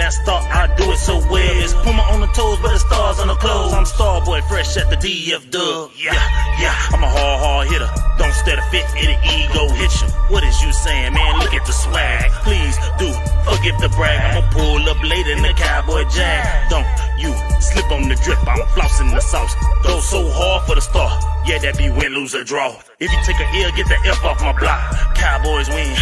that star, I do it so well. It's Puma on the toes, but the stars on the clothes. I'm Starboy, fresh at the DF Dub. Yeah, I'm a hard hitter. Don't stare to fit, it'll ego hit you. What is you saying, man? Look at the swag. Please do forgive the brag. I'ma pull up later in the cowboy jag. Don't you slip on the drip, I'm flossing the sauce. Go so hard for the star, yeah, that be win, lose, or draw. If you take a L, get the F off my block. Cowboys win.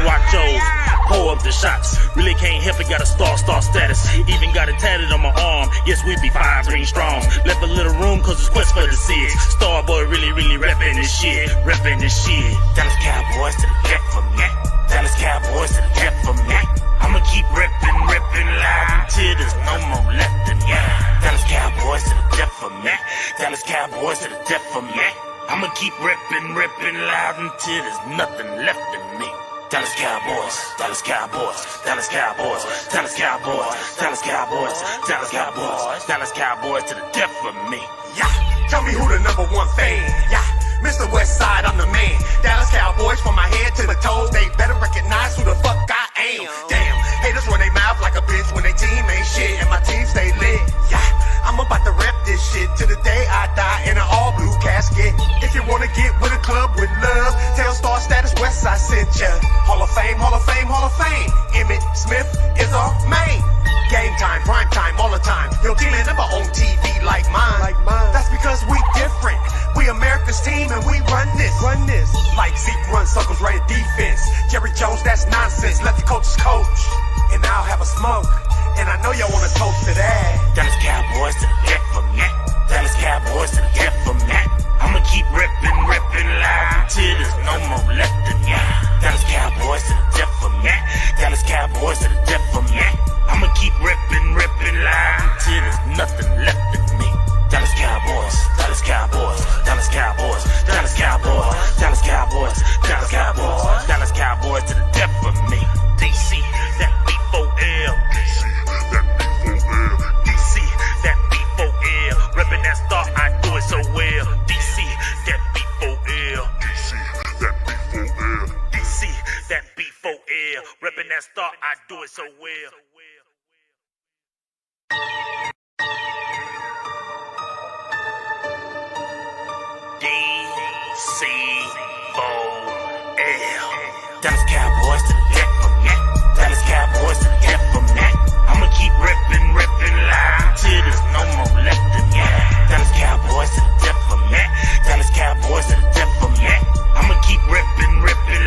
Watch yours, pull up the shots. Really can't help it, got a star status. Even got it tatted on my arm. Yes, we be 5 ring strong. Left a little room cause it's quest for the six. Starboy really reppin' this shit. Dallas Cowboys to the death for me. Dallas Cowboys to the death for me. I'ma keep reppin' loud until there's no more left in ya. Dallas Cowboys to the death for me. Dallas Cowboys to the death for me. I'ma keep reppin' loud until there's nothing left in me. Dallas Cowboys, Dallas Cowboys, Dallas Cowboys, Dallas Cowboys, Dallas Cowboys, Dallas Cowboys, Dallas Cowboys to the death for me. Yeah, tell me who the #1 fan. Yeah, Mr. Westside, I'm the man. Dallas Cowboys from my head to the toes. They better recognize who the fuck I am. Damn, haters run their mouth like a bitch when they team ain't shit and my team stay lit. Yeah, I'm about to rep this shit to the day I die in an all blue casket. If you wanna get with a club with love, tell Star Status Westside sent ya. Hall of Fame, Hall of Fame, Hall of Fame. Emmett Smith is our main. Game time, prime time, all the time. Your team ain't never on TV like mine. That's because we different. We America's team and we run this. Like Zeke runs circles right at defense. Jerry Jones, that's nonsense. Let the coaches coach. And I'll have a smoke. And I know y'all wanna toast to that. Dallas Cowboys to the death for me. Dallas Cowboys to the death for me. I'ma keep reppin' loud until there's no more left in ya. Dallas Cowboys to the death for me. Dallas Cowboys to the death for me. I'ma keep reppin' loud until there's nothing left in me. Dallas Cowboys, Dallas Cowboys, Dallas Cowboys, Dallas Cowboys, Dallas Cowboys, Dallas Cowboys, Dallas Cowboys to the death for me. DC, that B4L. DC, that B4L. Reppin' that star, I do it so well. DC, that B4L. DC, that B4L. Reppin' that star, I do it so well. DC4L. Dallas Cowboys to the death for me. Dallas Cowboys to the death for me. I'ma keep reppin' loud until there's no more left in ya. Dallas Cowboys to the death for me. Dallas Cowboys to the death for me. I'ma keep reppin'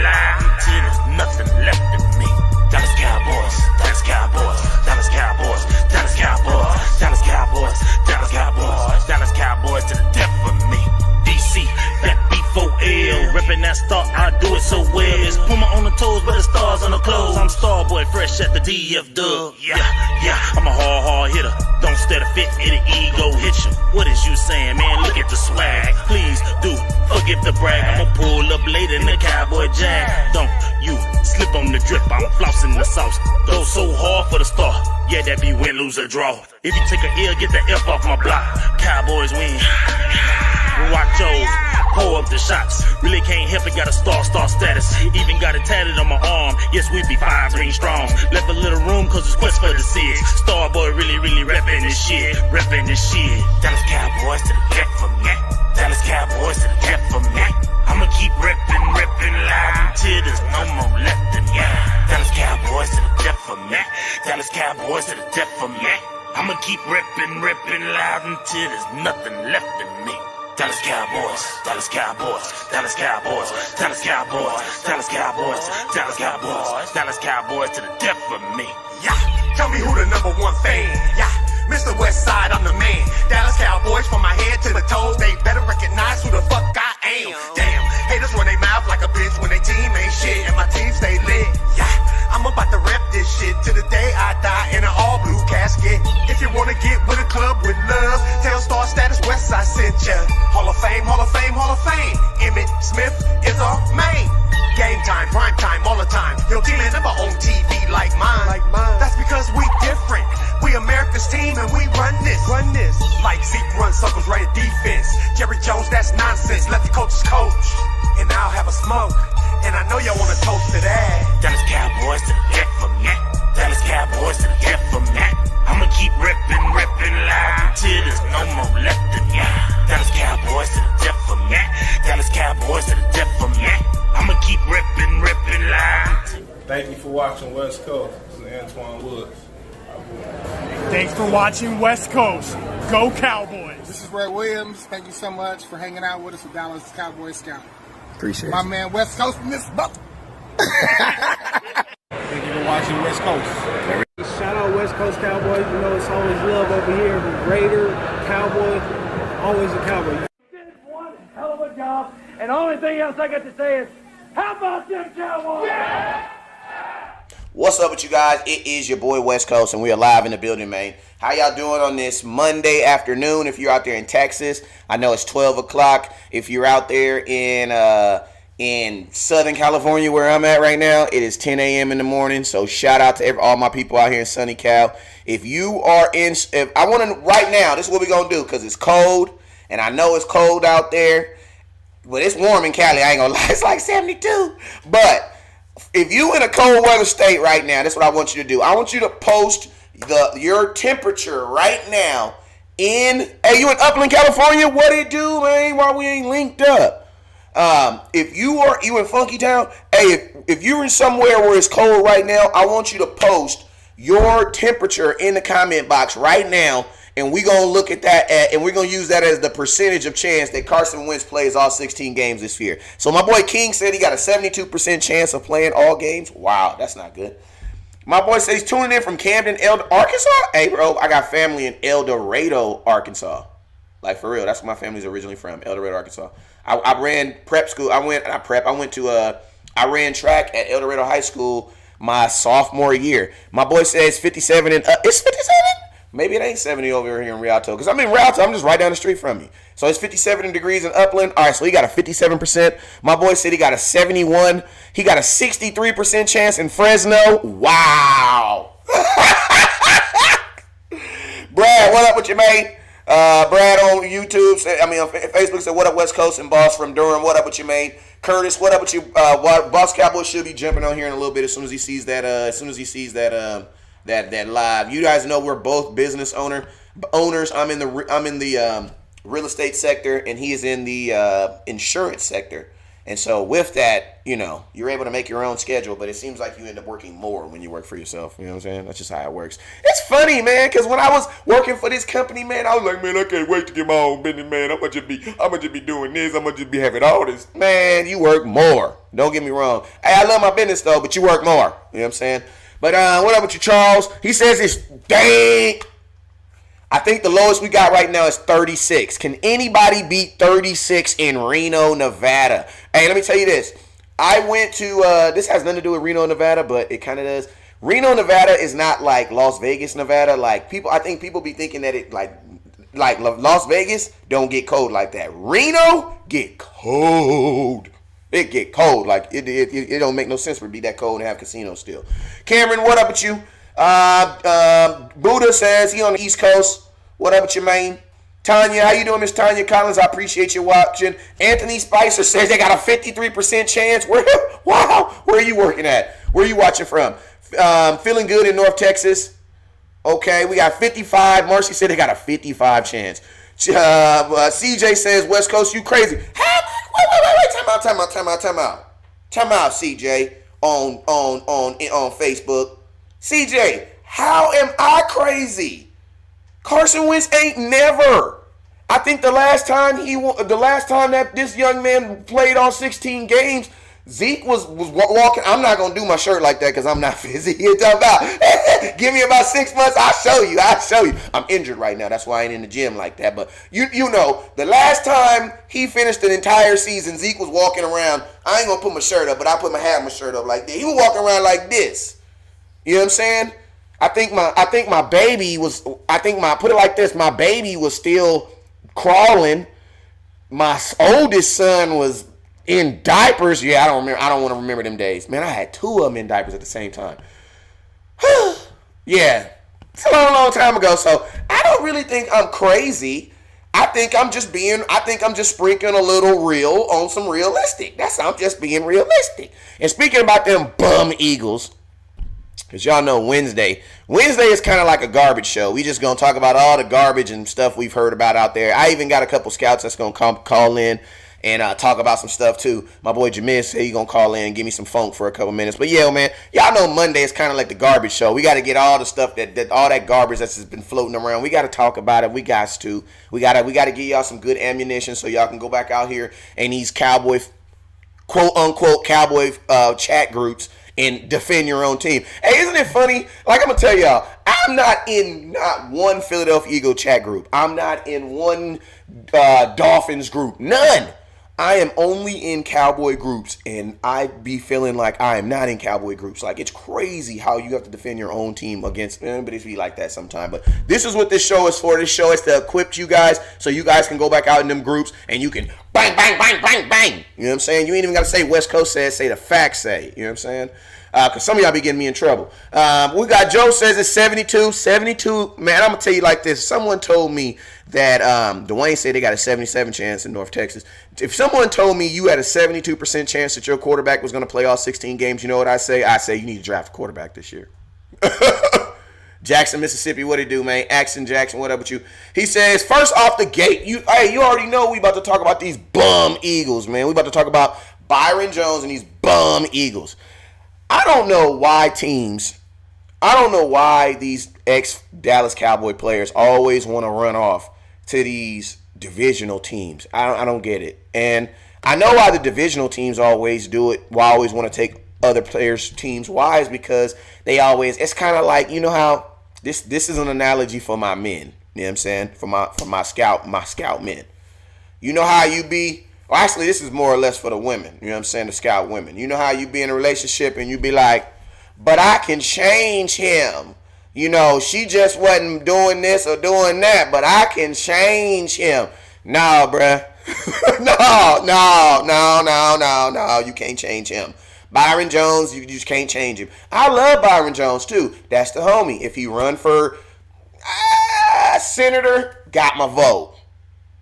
loud until there's nothing left in me. Dallas Cowboys, Dallas Cowboys, Dallas Cowboys, Dallas Cowboys, Dallas Cowboys, Dallas Cowboys, Dallas Cowboys to the death for me. DC, that B4L, reppin' that star, I do it so well. It's Puma on the toes, but the stars on the clothes. I'm Starboy, fresh at the DF Dub. Yeah, I'm a hard hitter. Don't stare to fit, it'll ego hit you. What is you saying, man? Look at the swag. Please do forgive the brag. I'ma pull up later in the cowboy jag. Don't you slip on the drip, I'm flossing the sauce. Go so hard for the star, yeah, that be win, lose, or draw. If you take a L, get the F off my block. Cowboys win. Watch yours, pull up the shots. Really can't help it, got a star status. Even got it tatted on my arm. Yes, we be 5 ring strong. Left a little room cause it's quest for the six. Starboy really reppin' this shit. Dallas Cowboys to the death for me. Dallas Cowboys to the death for me. I'ma keep reppin' loud until there's no more left in ya. Dallas Cowboys to the death for me. Dallas Cowboys to the death for me. I'ma keep reppin' loud until there's nothing left in me. Dallas Cowboys, Dallas Cowboys, Dallas Cowboys, Dallas Cowboys, Dallas Cowboys, Dallas Cowboys, Dallas Cowboys to the death for me. Yeah, tell me who the #1 fan. Yeah, Mr. Westside, I'm the man. Dallas Cowboys from my head to the toes. They better recognize who the fuck I am. Damn, haters run their mouth like a bitch when they team ain't shit and my team stay lit. Yeah, I'm about to rep this shit to the day I die in an all blue casket. If you wanna get with a club with love, tell Star Status Westside sent ya. Hall of Fame, Hall of Fame, Hall of Fame. Emmett Smith is our main. Game time, prime time, all the time. Your team ain't never on TV like mine. That's because we different. We America's team and we run this. Like Zeke runs circles right at defense. Jerry Jones, that's nonsense. Let the coaches coach. And I'll have a smoke. And I know y'all wanna toast to that. Dallas Cowboys to the death for me. Dallas Cowboys Thank you for watching West Coast. This is Antoine Woods. Thanks for watching West Coast. Go Cowboys. This is Ray Williams. Thank you so much for hanging out with us with Dallas Cowboy Scout. Appreciate My you. man West Coast in this buck. Thank you for watching West Coast. Shout out West Coast Cowboys. You know it's always love over here. Raider, Cowboy, always a Cowboy. Did one hell of a job, and the only thing else I got to say is, how about them Cowboys? Yeah! What's up with you guys? It is your boy West Coast, and we are live in the building, man. How y'all doing on this Monday afternoon? If you're out there in Texas, I know it's 12 o'clock. If you're out there in Southern California, where I'm at right now, it is 10 a.m. in the morning. So shout out to all my people out here in sunny Cal. If you are if I want to right now, this is what we're gonna do because it's cold, and I know it's cold out there, but it's warm in Cali. I ain't gonna lie, it's like 72, but. If you in a cold weather state right now, that's what I want you to do. I want you to post your temperature right now hey, you in Upland, California? What it do, man? Why we ain't linked up? If you in Funky Town, hey, if you're in somewhere where it's cold right now, I want you to post your temperature in the comment box right now. And we're going to look at that, and we're going to use that as the percentage of chance that Carson Wentz plays all 16 games this year. So my boy King said he got a 72% chance of playing all games. Wow, that's not good. My boy says he's tuning in from Camden, Arkansas. Hey, bro, I got family in El Dorado, Arkansas. Like, for real, that's where my family's originally from, El Dorado, Arkansas. I ran prep school. I ran track at El Dorado High School my sophomore year. My boy says 57 and it's 57? Maybe it ain't 70 over here in Rialto. Because I'm in Rialto. I'm just right down the street from you. So it's 57 degrees in Upland. All right, so he got a 57%. My boy said he got a 71. He got a 63% chance in Fresno. Wow. Brad, what up with you, mate? Brad on YouTube, on Facebook said, what up, West Coast, and Boss from Durham. What up with you, mate? Curtis, what up with you? Boss Cowboy should be jumping on here in a little bit as soon as he sees that. That live. You guys know we're both business owners. I'm in the real estate sector, and he is in the insurance sector. And so with that, you're able to make your own schedule, but it seems like you end up working more when you work for yourself. You know what I'm saying? That's just how it works. It's funny, man, because when I was working for this company, man, I was like, man, I can't wait to get my own business, man. I'm gonna just be doing this. I'm gonna just be having all this. Man, you work more. Don't get me wrong. Hey, I love my business though, but you work more. You know what I'm saying? But what up with you, Charles? He says it's dang. I think the lowest we got right now is 36. Can anybody beat 36 in Reno, Nevada? Hey, let me tell you this. I went to, this has nothing to do with Reno, Nevada, but it kind of does. Reno, Nevada is not like Las Vegas, Nevada. Like I think people be thinking that it like Las Vegas don't get cold like that. Reno get cold. It get cold. Like, it don't make no sense for it to be that cold and have casinos still. Cameron, what up with you? Buddha says he on the East Coast. What up with you, man? Tanya, how you doing, Miss Tanya Collins? I appreciate you watching. Anthony Spicer says they got a 53% chance. Wow. Where are you working at? Where are you watching from? Feeling good in North Texas. Okay, we got 55. Marcy said they got a 55 chance. CJ says, West Coast, you crazy. Wait. Time out, CJ, on Facebook. CJ, how am I crazy? Carson Wentz ain't never. I think the last time that this young man played all 16 games, Zeke was walking. I'm not gonna do my shirt like that because I'm not busy. You're talking about give me about 6 months. I'll show you. I'm injured right now. That's why I ain't in the gym like that. But you know, the last time he finished an entire season, Zeke was walking around. I ain't gonna put my shirt up, but I put my shirt up like this. He was walking around like this. You know what I'm saying? I think my baby was. Put it like this. My baby was still crawling. My oldest son was in diapers. Yeah, I don't remember. I don't want to remember them days. Man, I had 2 of them in diapers at the same time. Yeah, it's a long time ago. So I don't really think I'm crazy. I think I'm just sprinkling a little real on some realistic. I'm just being realistic. And speaking about them bum Eagles, because y'all know Wednesday is kind of like a garbage show. We just going to talk about all the garbage and stuff we've heard about out there. I even got a couple scouts that's going to call in and talk about some stuff too. My boy Jameer said he gonna call in and give me some funk for a couple minutes. But yeah, man, y'all know Monday is kind of like the garbage show. We got to get all the stuff that all that garbage that's just been floating around. We got to talk about it. We got to give y'all some good ammunition so y'all can go back out here and these Cowboy, quote unquote Cowboy chat groups and defend your own team. Hey, isn't it funny? Like, I'm gonna tell y'all, I'm not in not one Philadelphia Eagle chat group. I'm not in one Dolphins group. None. I am only in Cowboy groups, and I be feeling like I am not in Cowboy groups. Like, it's crazy how you have to defend your own team against anybody be like that sometime. But this is what this show is for. This show is to equip you guys so you guys can go back out in them groups and you can bang, bang, bang, bang, bang. You know what I'm saying? You ain't even got to say West Coast says, say the facts say. You know what I'm saying? Because some of y'all be getting me in trouble. We got Joe says it's 72. 72, man, I'm going to tell you like this. Someone told me that Dwayne said they got a 77 chance in North Texas. If someone told me you had a 72% chance that your quarterback was going to play all 16 games, you know what I say? I say you need to draft a quarterback this year. Jackson, Mississippi, what it do, man? Axon Jackson, what up with you? He says, first off the gate, you already know we about to talk about these bum Eagles, man. We about to talk about Byron Jones and these bum Eagles. I don't know why these ex-Dallas Cowboy players always want to run off to these divisional teams. I don't get it. And I know why the divisional teams always do it, why I always want to take other players' teams. Why is because they always, it's kind of like, you know how, this is an analogy for my men. You know what I'm saying? For my scout men. You know how you be, well, actually, this is more or less for the women. You know what I'm saying? The scout women. You know how you be in a relationship and you be like, but I can change him. You know, she just wasn't doing this or doing that, but I can change him. No, bruh. No. You can't change him. Byron Jones, you just can't change him. I love Byron Jones, too. That's the homie. If he run for senator, got my vote.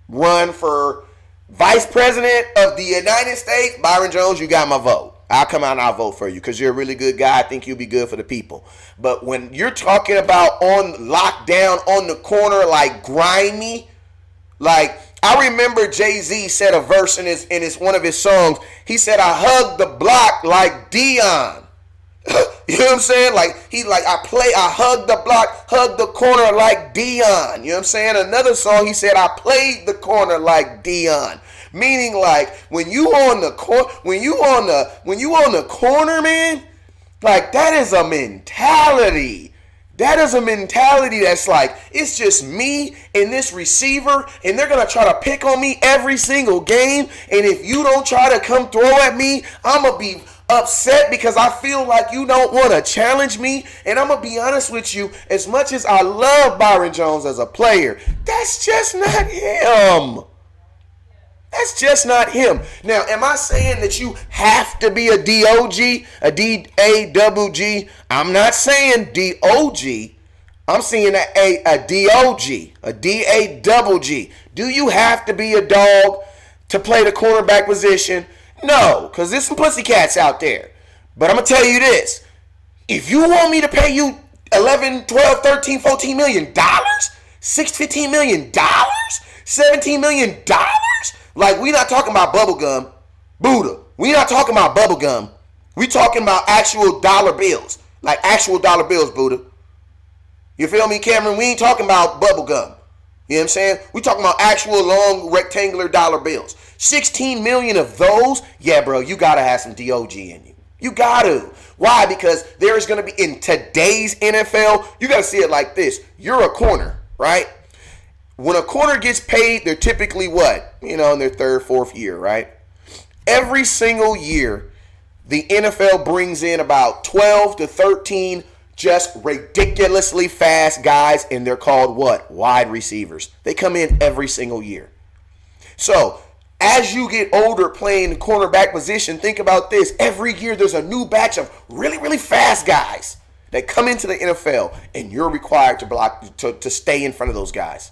Run for Vice President of the United States, Byron Jones, you got my vote. I'll come out and I'll vote for you because you're a really good guy. I think you'll be good for the people. But when you're talking about on lockdown, on the corner, like grimy, like I remember Jay-Z said a verse in one of his songs. He said, I hug the block like Dion. You know what I'm saying? I hug the block, hug the corner like Dion. You know what I'm saying? Another song, he said, I played the corner like Dion. Meaning, like, when you on the corner, man, like, that is a mentality. That is a mentality that's like, it's just me and this receiver, and they're going to try to pick on me every single game, and if you don't try to come throw at me, I'm going to be upset because I feel like you don't want to challenge me. And I'm going to be honest with you, as much as I love Byron Jones as a player, that's just not him. That's just not him. Now, am I saying that you have to be a D-O-G, a D-A-double-G? I'm not saying D-O-G. I'm saying a D-O-G, a D-A-double-G. Do you have to be a dog to play the cornerback position? No, because there's some pussycats out there. But I'm going to tell you this. If you want me to pay you 11, 12, 13, 14 million dollars, $15 million, $17 million, like, we not talking about bubble gum, Buddha. We not talking about bubble gum. We talking about actual dollar bills, like actual dollar bills, Buddha. You feel me, Cameron? We ain't talking about bubble gum. You know what I'm saying? We talking about actual long rectangular dollar bills. 16 million of those, yeah, bro, you got to have some DOG in you. You got to. Why? Because there is going to be, in today's NFL, you got to see it like this. You're a corner, right? When a corner gets paid, they're typically what? You know, in their third, fourth year, right? Every single year, the NFL brings in about 12 to 13 just ridiculously fast guys, and they're called what? Wide receivers. They come in every single year. So, as you get older playing the cornerback position, think about this. Every year, there's a new batch of really, really fast guys that come into the NFL, and you're required to block to stay in front of those guys.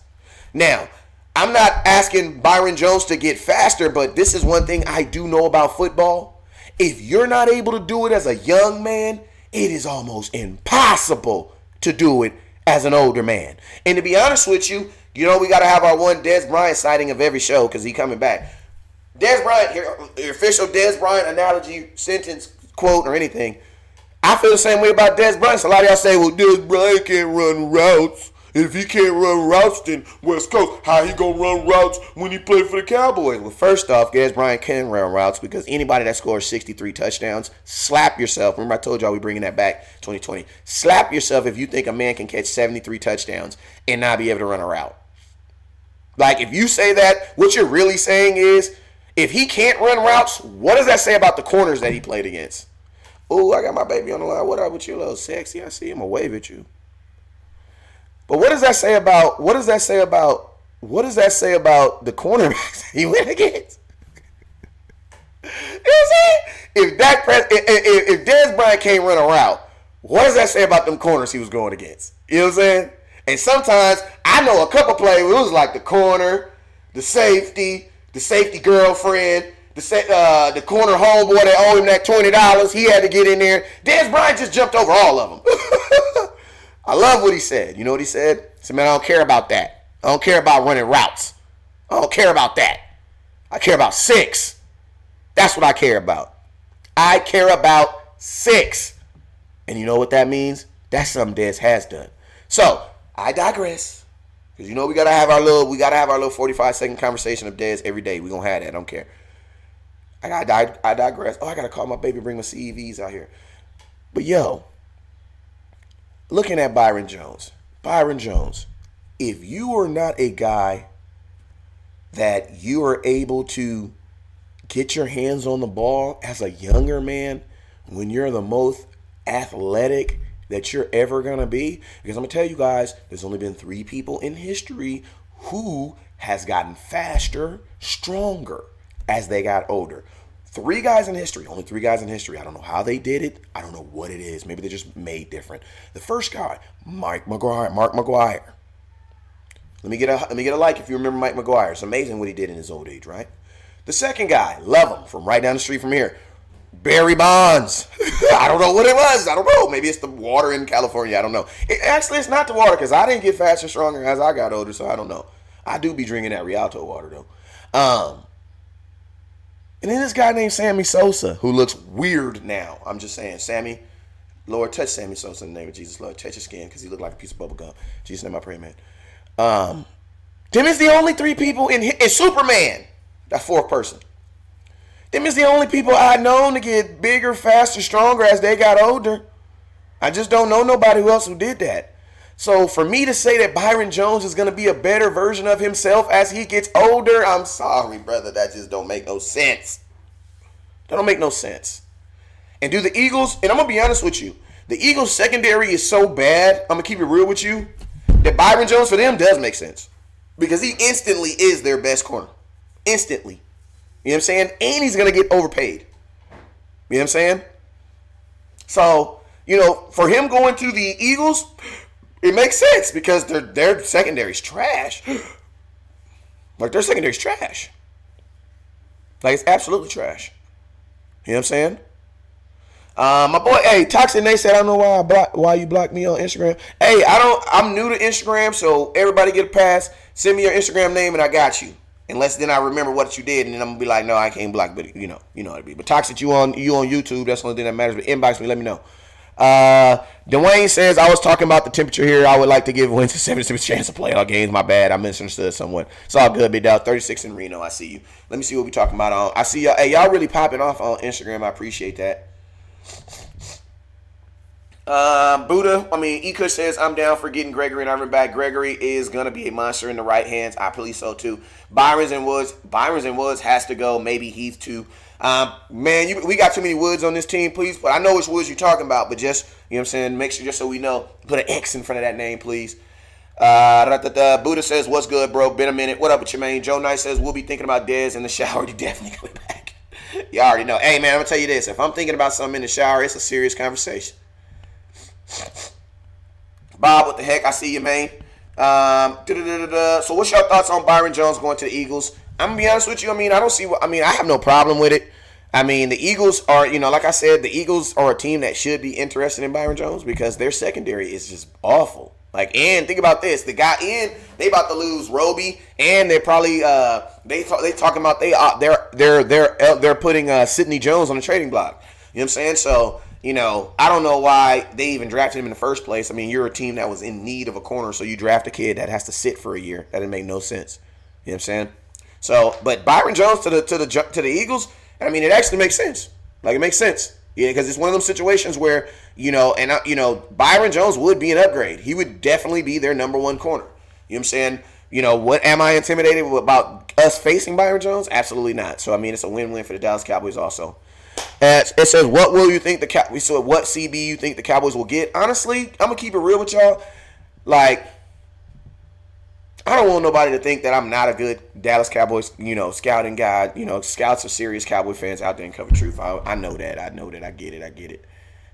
Now, I'm not asking Byron Jones to get faster, but this is one thing I do know about football. If you're not able to do it as a young man, it is almost impossible to do it as an older man. And to be honest with you, you know, we got to have our one Des Bryant sighting of every show because he's coming back. Dez Bryant, your official Dez Bryant analogy, sentence, quote, or anything. I feel the same way about Dez Bryant. So a lot of y'all say, well, Dez Bryant can't run routes. If he can't run routes, then West Coast, how he gonna run routes when he played for the Cowboys? Well, first off, Dez Bryant can run routes because anybody that scores 63 touchdowns, slap yourself. Remember I told y'all we bringing that back 2020. Slap yourself if you think a man can catch 73 touchdowns and not be able to run a route. Like, if you say that, what you're really saying is, if he can't run routes, what does that say about the corners that he played against? Oh, I got my baby on the line. What up with you, little sexy? I see him. I'll wave at you. But what does that say about the cornerbacks he went against? You know what I'm saying? If Dez Bryant can't run a route, what does that say about them corners he was going against? You know what I'm saying? And sometimes I know a couple plays where it was like the corner, the safety girlfriend, the corner homeboy that owed him that $20. He had to get in there. Dez Bryant just jumped over all of them. I love what he said. You know what he said? He said, man, I don't care about that. I don't care about running routes. I don't care about that. I care about 6. That's what I care about. I care about 6. And you know what that means? That's something Dez has done. So, I digress. Because you know we gotta have our little 45-second conversation of Dez every day. We're gonna have that. I don't care. I digress. Oh, I gotta call my baby, bring my CEVs out here. But yo, looking at Byron Jones, if you are not a guy that you are able to get your hands on the ball as a younger man when you're the most athletic that you're ever going to be, because I'm going to tell you guys, there's only been 3 people in history who has gotten faster, stronger as they got older. 3 guys in history, only 3 guys in history. I don't know how they did it. I don't know what it is. Maybe they're just made different. The first guy, Mark McGwire. Let me get a like if you remember Mike McGwire. It's amazing what he did in his old age, right? The second guy, love him, from right down the street from here, Barry Bonds. I don't know what it was. I don't know. Maybe it's the water in California. I don't know. It's not the water, because I didn't get faster, stronger as I got older, so I don't know. I do be drinking that Rialto water, though. And then this guy named Sammy Sosa, who looks weird now. I'm just saying, Sammy, Lord, touch Sammy Sosa in the name of Jesus. Lord, touch his skin, because he looked like a piece of bubble gum. Jesus' name I pray, man. Them is the only 3 people in Superman, that 4th person. Them is the only people I've known to get bigger, faster, stronger as they got older. I just don't know nobody else who did that. So for me to say that Byron Jones is going to be a better version of himself as he gets older, I'm sorry, brother. That just don't make no sense. That don't make no sense. And do the Eagles, and I'm going to be honest with you, the Eagles secondary is so bad, I'm going to keep it real with you, that Byron Jones for them does make sense. Because he instantly is their best corner. Instantly. You know what I'm saying? And he's going to get overpaid. You know what I'm saying? So, you know, for him going to the Eagles, it makes sense because their secondary's trash. Like, their secondary's trash. Like, it's absolutely trash. You know what I'm saying? My boy, hey, Toxic Nate said, I don't know why you blocked me on Instagram. Hey, I'm new to Instagram, so everybody get a pass. Send me your Instagram name and I got you. Unless then I remember what you did, and then I'm gonna be like, no, I can't block, but you know how it be. But Toxic, you on YouTube, that's the only thing that matters. But inbox me, let me know. Dwayne says, I was talking about the temperature here. I would like to give Wentz a 76% chance to play all games. My bad, I misunderstood someone. It's all good, big dog. 36 in Reno, I see you. Let me see what we talking about on. I see y'all. Hey, y'all really popping off on Instagram. I appreciate that. E-Kush says, I'm down for getting Gregory and Irvin back. Gregory is going to be a monster in the right hands. I believe so, too. Byron's and Woods has to go. Maybe Heath, too. We got too many Woods on this team, please. But I know which Woods you're talking about, but just, you know what I'm saying, make sure, just so we know, put an X in front of that name, please. Buddha says, what's good, bro? Been a minute. What up with you, man? Joe Knight says, we'll be thinking about Dez in the shower. He definitely coming back. You already know. Hey, man, I'm going to tell you this. If I'm thinking about something in the shower, it's a serious conversation. Bob, what the heck? I see you, man. So what's your thoughts on Byron Jones going to the Eagles? I'm going to be honest with you. I have no problem with it. I mean, the Eagles are, like I said, the Eagles are a team that should be interested in Byron Jones because their secondary is just awful. Like, and think about this: they about to lose Roby, and they're probably they talking about they're putting Sidney Jones on the trading block. You know what I'm saying? So, I don't know why they even drafted him in the first place. I mean, you're a team that was in need of a corner, so you draft a kid that has to sit for a year. That didn't make no sense. You know what I'm saying? So, but Byron Jones to the Eagles, I mean, it actually makes sense. Like, it makes sense. Yeah, because it's one of those situations where, Byron Jones would be an upgrade. He would definitely be their number one corner. You know what I'm saying? What am I intimidated about us facing Byron Jones? Absolutely not. So, I mean, it's a win-win for the Dallas Cowboys also. It says, what will you think what CB you think the Cowboys will get? Honestly, I'm going to keep it real with y'all. Like, I don't want nobody to think that I'm not a good Dallas Cowboys, scouting guy. Scouts are serious Cowboy fans out there in Cover Truth. I know that. I get it.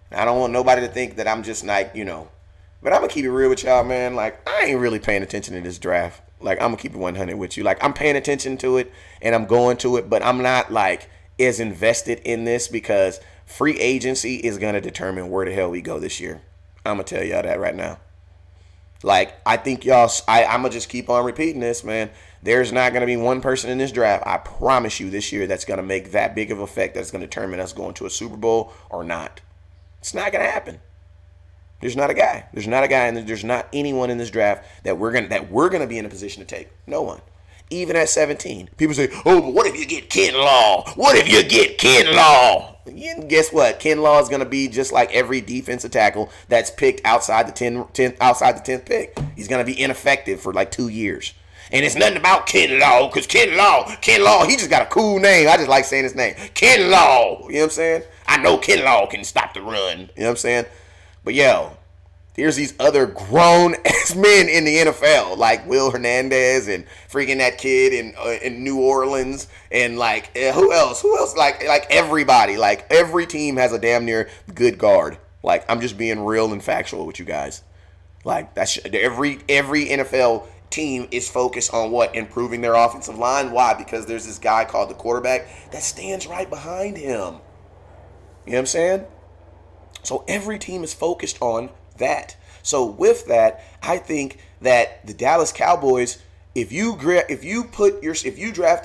And I don't want nobody to think that I'm just like, but I'm going to keep it real with y'all, man. Like, I ain't really paying attention to this draft. Like, I'm going to keep it 100 with you. Like, I'm paying attention to it and I'm going to it, but I'm not, like, as invested in this because free agency is going to determine where the hell we go this year. I'm going to tell y'all that right now. Like, I think I'm going to just keep on repeating this, man. There's not going to be one person in this draft, I promise you, this year that's going to make that big of an effect that's going to determine us going to a Super Bowl or not. It's not going to happen. There's not a guy, and there's not anyone in this draft that we're going to be in a position to take. No one. Even at 17. People say, oh, but what if you get Kinlaw? What if you get Kinlaw? And guess what? Kinlaw is going to be just like every defensive tackle that's picked outside the 10th pick. He's going to be ineffective for like 2 years. And it's nothing about Kinlaw, because Kinlaw, he just got a cool name. I just like saying his name. Kinlaw. You know what I'm saying? I know Kinlaw can stop the run. You know what I'm saying? But yo, here's these other grown-ass men in the NFL, like Will Hernandez and freaking that kid in New Orleans, and like who else? Like everybody, like every team has a damn near good guard. Like, I'm just being real and factual with you guys. Like, that's every NFL team is focused on what? Improving their offensive line. Why? Because there's this guy called the quarterback that stands right behind him. You know what I'm saying? So every team is focused on that. So with that, I think that the Dallas Cowboys, if you draft a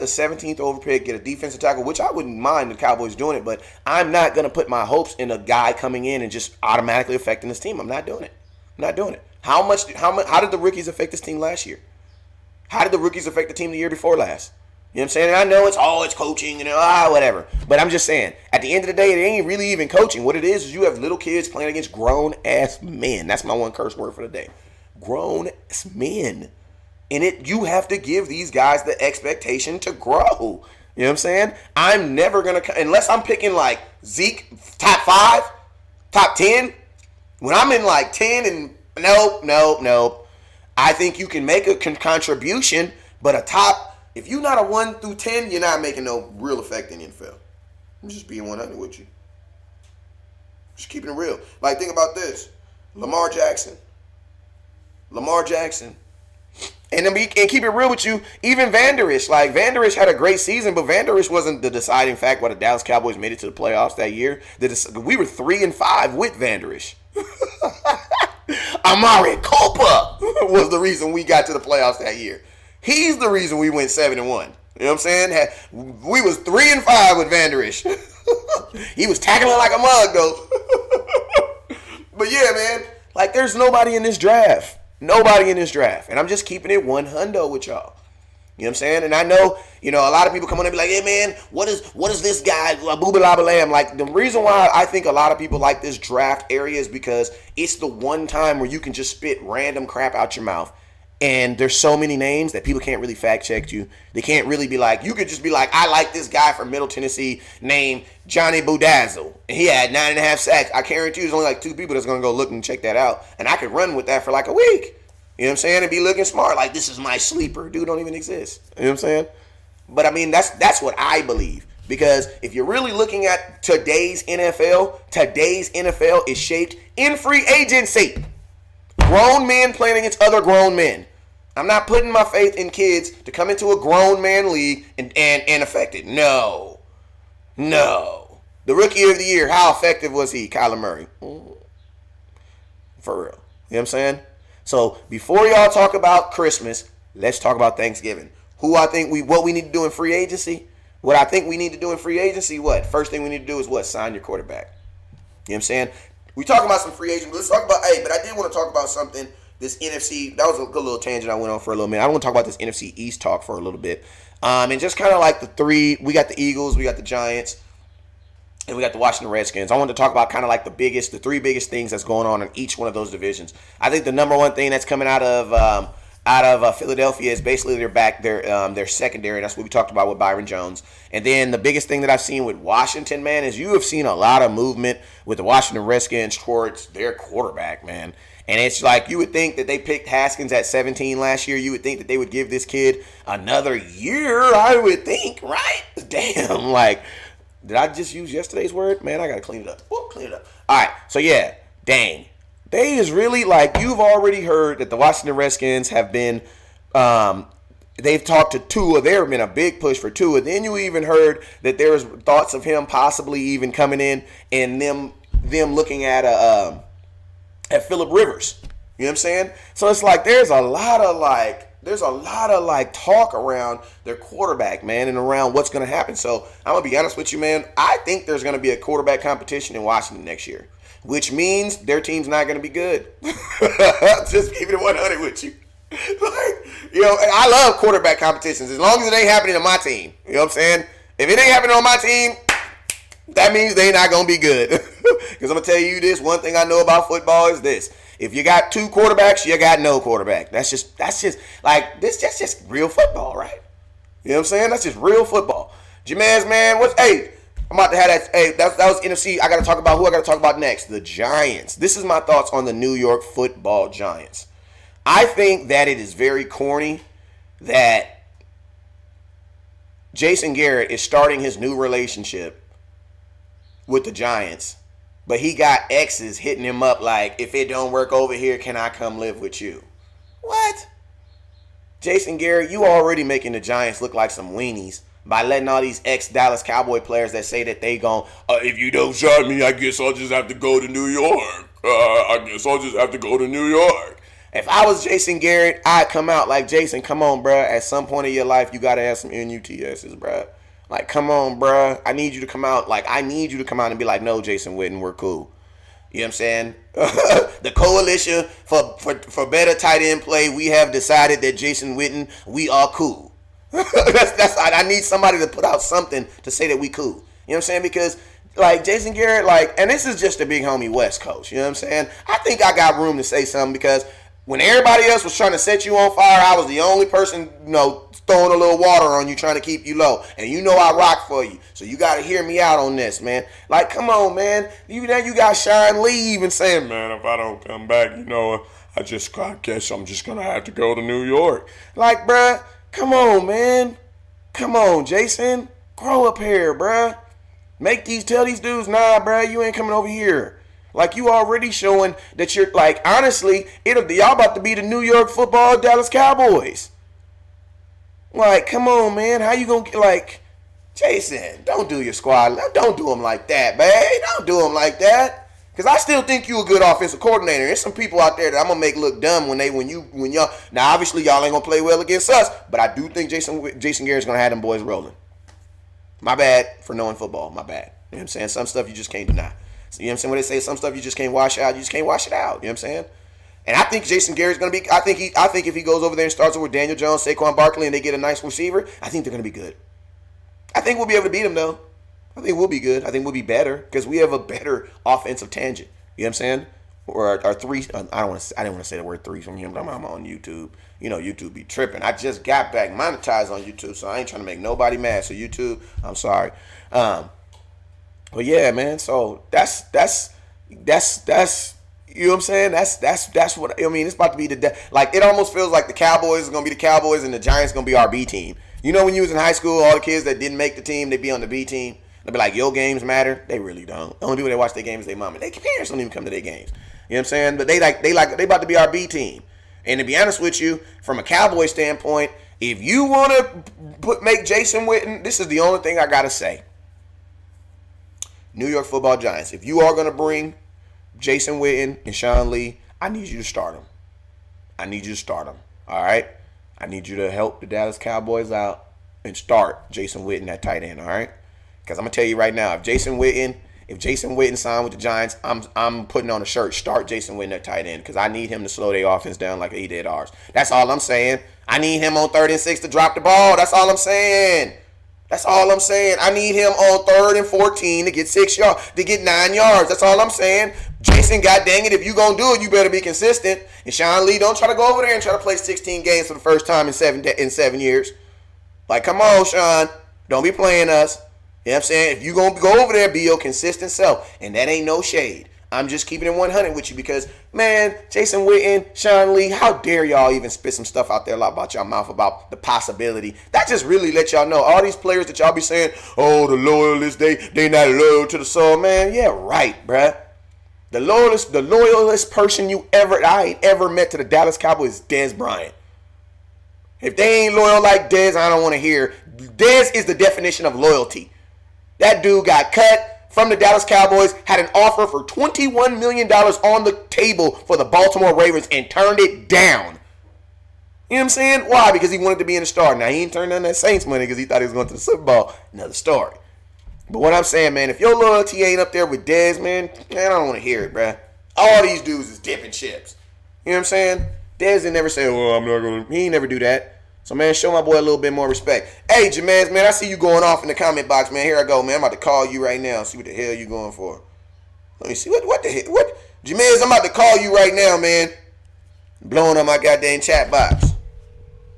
17th over pick, get a defensive tackle, which I wouldn't mind the Cowboys doing it, but I'm not going to put my hopes in a guy coming in and just automatically affecting this team. I'm not doing it. How did the rookies affect this team last year? How did the rookies affect the team the year before last? You know what I'm saying? And I know it's coaching and whatever. But I'm just saying, at the end of the day, it ain't really even coaching. What it is you have little kids playing against grown-ass men. That's my one curse word for the day. Grown-ass men. And you have to give these guys the expectation to grow. You know what I'm saying? I'm never going to, unless I'm picking like Zeke, top 5, top 10. When I'm in like 10 and nope. I think you can make a contribution, but if you're not a 1 through 10, you're not making no real effect in the NFL. I'm just being 100 with you. Just keeping it real. Like, think about this. Lamar Jackson. And keep it real with you, even Vander Esch. Like, Vander Esch had a great season, but Vander Esch wasn't the deciding fact why the Dallas Cowboys made it to the playoffs that year. We were 3-5 with Vander Esch. Amari Culpa was the reason we got to the playoffs that year. He's the reason we went 7-1. You know what I'm saying? We was 3-5 with Vander Esch. He was tackling like a mug, though. But yeah, man, like, there's nobody in this draft. And I'm just keeping it 100 with y'all. You know what I'm saying? And I know, a lot of people come on and be like, hey, man, what is this guy, booba-laba-lamb? Like, the reason why I think a lot of people like this draft area is because it's the one time where you can just spit random crap out your mouth. And there's so many names that people can't really fact check you. They can't really be like, you could just be like, I like this guy from Middle Tennessee named Johnny Budazzle. And he had 9.5 sacks. I guarantee you there's only like 2 people that's going to go look and check that out. And I could run with that for like a week. You know what I'm saying? And be looking smart. Like, this is my sleeper. Dude don't even exist. You know what I'm saying? But I mean, that's what I believe. Because if you're really looking at today's NFL is shaped in free agency. Grown men playing against other grown men. I'm not putting my faith in kids to come into a grown man league and affect it. No. The rookie of the year, how effective was he? Kyler Murray. For real. You know what I'm saying? So before y'all talk about Christmas, let's talk about Thanksgiving. What we need to do in free agency? What I think we need to do in free agency, what? First thing we need to do is what? Sign your quarterback. You know what I'm saying? We talking about some free agents. Let's talk about, but I did want to talk about something, this NFC. That was a good little tangent I went on for a little minute. I want to talk about this NFC East talk for a little bit. And just kind of like the three, we got the Eagles, we got the Giants, and we got the Washington Redskins. I wanted to talk about kind of like the three biggest things that's going on in each one of those divisions. I think the number one thing that's coming out of Philadelphia is basically their secondary. That's what we talked about with Byron Jones. And then the biggest thing that I've seen with Washington, man, is you have seen a lot of movement with the Washington Redskins towards their quarterback, man. And it's like you would think that they picked Haskins at 17 last year. You would think that they would give this kid another year, I would think, right? Damn, like, did I just use yesterday's word? Man, I got to clean it up. Whoop, clean it up. All right, so yeah, dang. They is really like, you've already heard that the Washington Redskins have been, they've talked to Tua. There have been a big push for Tua. Then you even heard that there's thoughts of him possibly even coming in and them looking at Phillip Rivers. You know what I'm saying? So it's like there's a lot of talk around their quarterback, man, and around what's going to happen. So I'm going to be honest with you, man. I think there's going to be a quarterback competition in Washington next year, which means their team's not going to be good. Just keeping it 100 with you. Like, you know, I love quarterback competitions as long as it ain't happening on my team. You know what I'm saying? If it ain't happening on my team, that means they not going to be good. Because I'm going to tell you this, one thing I know about football is this. If you got two quarterbacks, you got no quarterback. That's just like this. That's just real football, right? You know what I'm saying? That's just real football. Jameez, man, I'm about to have that. Hey, that was NFC. I got to talk about who I got to talk about next. The Giants. This is my thoughts on the New York Football Giants. I think that it is very corny that Jason Garrett is starting his new relationship with the Giants. But he got exes hitting him up like, if it don't work over here, can I come live with you? What? Jason Garrett, you already making the Giants look like some weenies by letting all these ex-Dallas Cowboy players that say that they gon' if you don't sign me, I guess I'll just have to go to New York. If I was Jason Garrett, I'd come out like, Jason, come on, bruh. At some point in your life, you got to have some NUTSs, bruh. Like, come on, bruh. I need you to come out. Like, I need you to come out and be like, no, Jason Witten, we're cool. You know what I'm saying? The coalition for better tight end play, we have decided that Jason Witten, we are cool. I need somebody to put out something to say that we cool. You know what I'm saying? Because, like, Jason Garrett, like, and this is just a big homie West Coast. You know what I'm saying? I think I got room to say something because when everybody else was trying to set you on fire, I was the only person, throwing a little water on you, trying to keep you low. And I rock for you. So you got to hear me out on this, man. Like, come on, man. You got Sean Lee even saying, man, if I don't come back, I guess I'm just going to have to go to New York. Like, bruh, come on, man. Come on, Jason. Grow up here, bruh. Tell these dudes, nah, bruh, you ain't coming over here. Like, you already showing that you're, like, honestly, y'all about to be the New York Football Dallas Cowboys. Like, come on, man. How you going to, like, Jason, don't do your squad. Don't do them like that, babe. Don't do them like that. Because I still think you a good offensive coordinator. There's some people out there that I'm going to make look dumb when y'all. Now, obviously, y'all ain't going to play well against us. But I do think Jason Garrett's going to have them boys rolling. My bad for knowing football. My bad. You know what I'm saying? Some stuff you just can't deny. You know what I'm saying? When they say some stuff you just can't wash out, you just can't wash it out. You know what I'm saying? And I think Jason Garrett's going to be – I think if he goes over there and starts with Daniel Jones, Saquon Barkley, and they get a nice receiver, I think they're going to be good. I think we'll be able to beat them, though. I think we'll be good. I think we'll be better because we have a better offensive tangent. You know what I'm saying? Or our three – I didn't want to say the word threes from him, but I'm on YouTube. YouTube be tripping. I just got back monetized on YouTube, so I ain't trying to make nobody mad. So YouTube, I'm sorry. But yeah, man. So that's you know what I'm saying? That's what I mean. It's about to be like it almost feels like the Cowboys are gonna be the Cowboys and the Giants gonna be our B team. When you was in high school, all the kids that didn't make the team, they'd be on the B team. They'd be like, "Your games matter." They really don't. The only people that watch their games is their mom. And their parents don't even come to their games. You know what I'm saying? But they about to be our B team. And to be honest with you, from a Cowboy standpoint, if you want to make Jason Witten, this is the only thing I gotta say. New York Football Giants. If you are gonna bring Jason Witten and Sean Lee, I need you to start them. I need you to start him. All right? I need you to help the Dallas Cowboys out and start Jason Witten at tight end, all right? Because I'm going to tell you right now, if Jason Witten signed with the Giants, I'm putting on a shirt, start Jason Witten at tight end, because I need him to slow their offense down like he did ours. That's all I'm saying. I need him on 3rd and 6 to drop the ball. That's all I'm saying. That's all I'm saying. I need him on 3rd and 14 to get 6 yards, to get 9 yards. That's all I'm saying. Jason, God dang it, if you gonna do it, you better be consistent. And Sean Lee, don't try to go over there and try to play 16 games for the first time in 7 years. Like, come on, Sean. Don't be playing us. You know what I'm saying? If you gonna go over there, be your consistent self. And that ain't no shade. I'm just keeping it 100 with you because, man, Jason Witten, Sean Lee, how dare y'all even spit some stuff out there about y'all mouth about the possibility. That just really let y'all know. All these players that y'all be saying, oh, the loyalists, they not loyal to the soul. Man, yeah, right, bruh. The loyalist person I ain't ever met to the Dallas Cowboys is Dez Bryant. If they ain't loyal like Dez, I don't want to hear. Dez is the definition of loyalty. That dude got cut from the Dallas Cowboys, had an offer for $21 million on the table for the Baltimore Ravens and turned it down. You know what I'm saying? Why? Because he wanted to be in the star. Now, he ain't turned down that Saints money because he thought he was going to the Super Bowl. Another story. But what I'm saying, man, if your loyalty ain't up there with Dez, man, I don't want to hear it, bruh. All these dudes is dipping chips. You know what I'm saying? Dez didn't never say, well, I'm not going to. He ain't never do that. So, man, show my boy a little bit more respect. Hey, Jamaz, man, I see you going off in the comment box, man. Here I go, man. I'm about to call you right now. See what the hell you going for. Let me see. What the hell? What? Jamaz, I'm about to call you right now, man. Blowing up my goddamn chat box.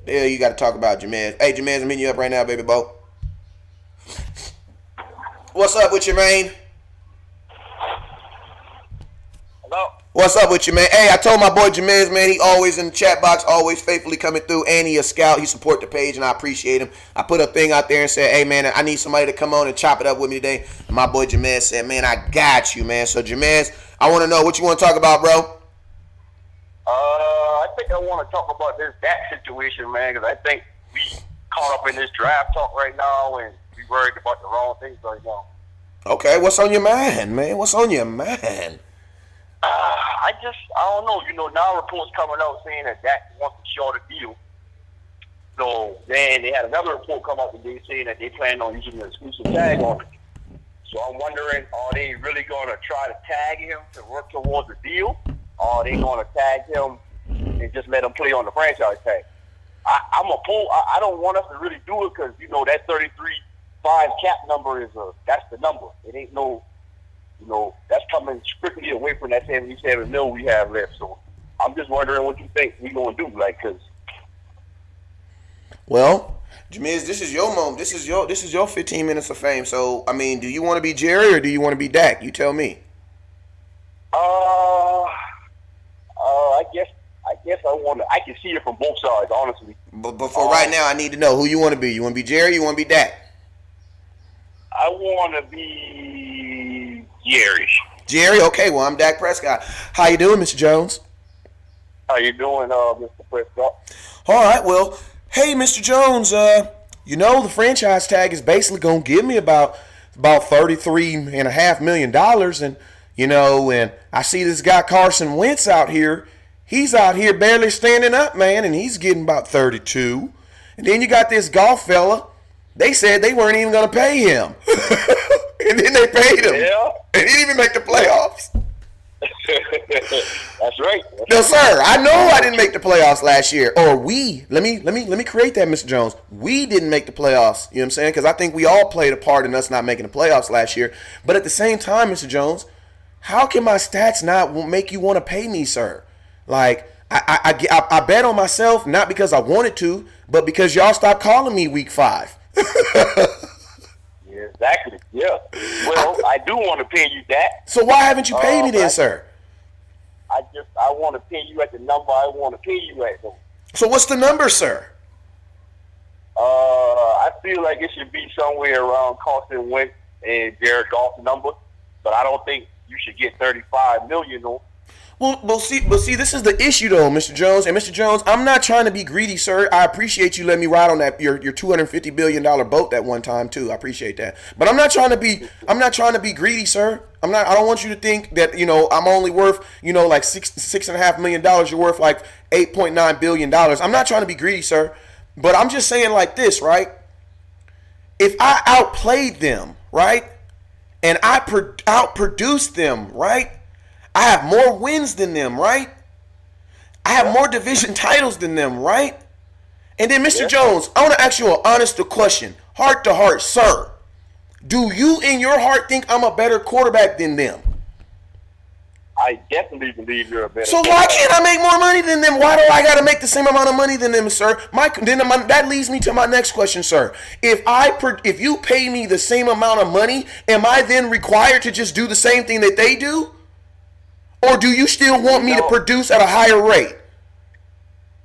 The hell you got to talk about, Jamaz. Hey, Jamaz, I'm hitting you up right now, baby boy. What's up with you, man? Hello? What's up with you, man? Hey, I told my boy Jamez, man, he always in the chat box, always faithfully coming through, and he a scout. He support the page, and I appreciate him. I put a thing out there and said, hey, man, I need somebody to come on and chop it up with me today. And my boy Jamez said, man, I got you, man. So, Jamez, I want to know what you want to talk about, bro. I think I want to talk about this Dak situation, man, because I think we caught up in this draft talk right now, and we worried about the wrong things right now. Okay, what's on your mind, man? What's on your mind? I don't know. You know, now reports coming out saying that Dak wants a shorter deal. So then they had another report come out today saying that they plan on using an exclusive tag on it. So I'm wondering, are they really going to try to tag him to work towards a deal? Or are they going to tag him and just let him play on the franchise tag? I don't want us to really do it because, you know, that 33.5 cap number that's the number. It ain't no, you know, that's coming strictly away from that 77 mil we have left. So I'm just wondering what you think we going to do, like, because. Well, Jamez, this is your moment. This is your 15 minutes of fame. So, I mean, do you want to be Jerry or do you want to be Dak? You tell me. I guess I can see it from both sides, honestly. But for right now, I need to know who you want to be. You want to be Jerry or you want to be Dak? I want to be Jerry. Jerry? Okay, well, I'm Dak Prescott. How you doing, Mr. Jones? How you doing, Mr. Prescott? All right, well, hey, Mr. Jones, you know the franchise tag is basically going to give me about $33.5 million. And, you know, and I see this guy Carson Wentz out here. He's out here barely standing up, man, and he's getting about 32. And then you got this golf fella. They said they weren't even going to pay him. And then they paid him. Yeah. And he didn't even make the playoffs. That's right. No, sir. I know I didn't make the playoffs last year. Or we. Let me create that, Mr. Jones. We didn't make the playoffs. You know what I'm saying? Because I think we all played a part in us not making the playoffs last year. But at the same time, Mr. Jones, how can my stats not make you want to pay me, sir? Like, I bet on myself, not because I wanted to, but because y'all stopped calling me week 5. Yeah, exactly. Yeah. Well, I do want to pay you that. So why haven't you paid me then, sir? I want to pay you at the number I want to pay you at, though. So what's the number, sir? I feel like it should be somewhere around Carson Wentz and Jared Goff's number, but I don't think you should get $35 million, though. Well, see, this is the issue, though, Mr. Jones. And Mr. Jones, I'm not trying to be greedy, sir. I appreciate you letting me ride on that your $250 billion boat that one time too. I appreciate that. But I'm not trying to be greedy, sir. I don't want you to think that I'm only worth like $6.5 million. You're worth like $8.9 billion. I'm not trying to be greedy, sir. But I'm just saying like this, right? If I outplayed them, right, and I outproduced them, right, I have more wins than them, right? I have more division titles than them, right? And then, Mr. Jones, I want to ask you an honest question, heart to heart, sir. Do you in your heart think I'm a better quarterback than them? I definitely believe you're a better So why can't I make more money than them? Why do I got to make the same amount of money than them, sir? That leads me to my next question, sir. If you pay me the same amount of money, am I then required to just do the same thing that they do? Or do you still want me to produce at a higher rate?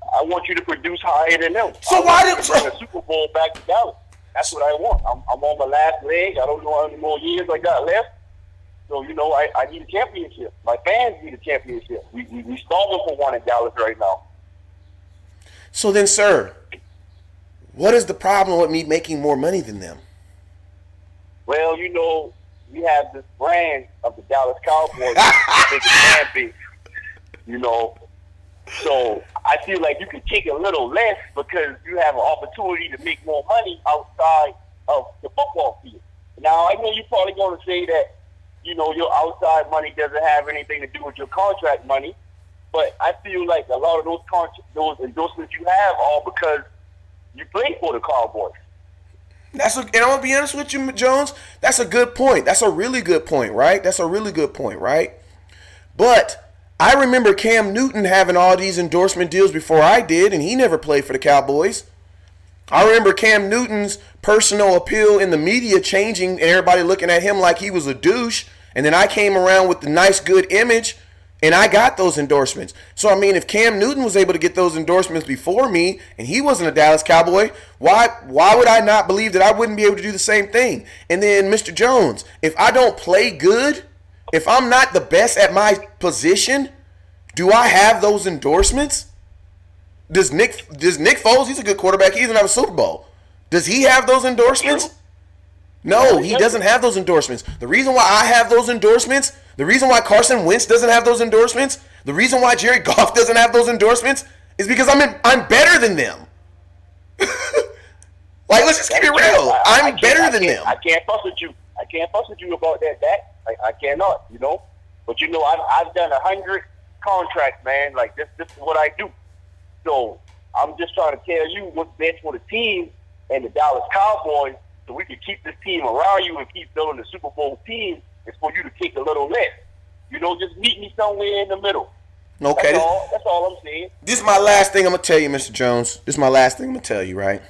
I want you to produce higher than them. So why did bring the Super Bowl back to Dallas? That's what I want. I'm on my last leg. I don't know how many more years I got left. So, I need a championship. My fans need a championship. We starving for one in Dallas right now. So then, sir, what is the problem with me making more money than them? Well, we have this brand of the Dallas Cowboys, big fan base, So I feel like you can take a little less because you have an opportunity to make more money outside of the football field. Now, I know you're probably going to say that, your outside money doesn't have anything to do with your contract money, but I feel like a lot of those endorsements you have are because you play for the Cowboys. And I'm gonna be honest with you, Jones. That's a good point. That's a really good point, right? But I remember Cam Newton having all these endorsement deals before I did, and he never played for the Cowboys. I remember Cam Newton's personal appeal in the media changing and everybody looking at him like he was a douche. And then I came around with the nice, good image, and I got those endorsements. So, if Cam Newton was able to get those endorsements before me and he wasn't a Dallas Cowboy, why would I not believe that I wouldn't be able to do the same thing? And then, Mr. Jones, if I don't play good, if I'm not the best at my position, do I have those endorsements? Does Nick Foles, he's a good quarterback, he doesn't have a Super Bowl. Does he have those endorsements? No, he doesn't have those endorsements. The reason why I have those endorsements, the reason why Carson Wentz doesn't have those endorsements, the reason why Jared Goff doesn't have those endorsements is because I'm better than them. Like, let's just keep it real. I'm better than them. I can't fuss with you. I can't fuss with you about that. I cannot, But I've done 100 contracts, man. Like this is what I do. So I'm just trying to tell you what's best for the team and the Dallas Cowboys, so we can keep this team around you and keep building the Super Bowl team. It's for you to take a little less. Just meet me somewhere in the middle. Okay. That's all I'm saying. This is my last thing I'm going to tell you, Mr. Jones. This is my last thing I'm going to tell you, right?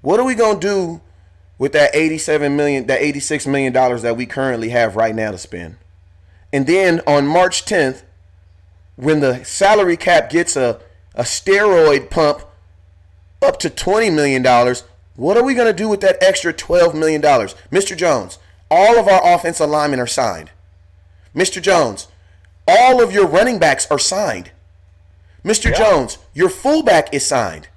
What are we going to do with that $86 million that we currently have right now to spend? And then on March 10th, when the salary cap gets a steroid pump up to $20 million, what are we going to do with that extra $12 million? Mr. Jones, all of our offensive linemen are signed. Mr. Jones, all of your running backs are signed. Mr. Jones, your fullback is signed.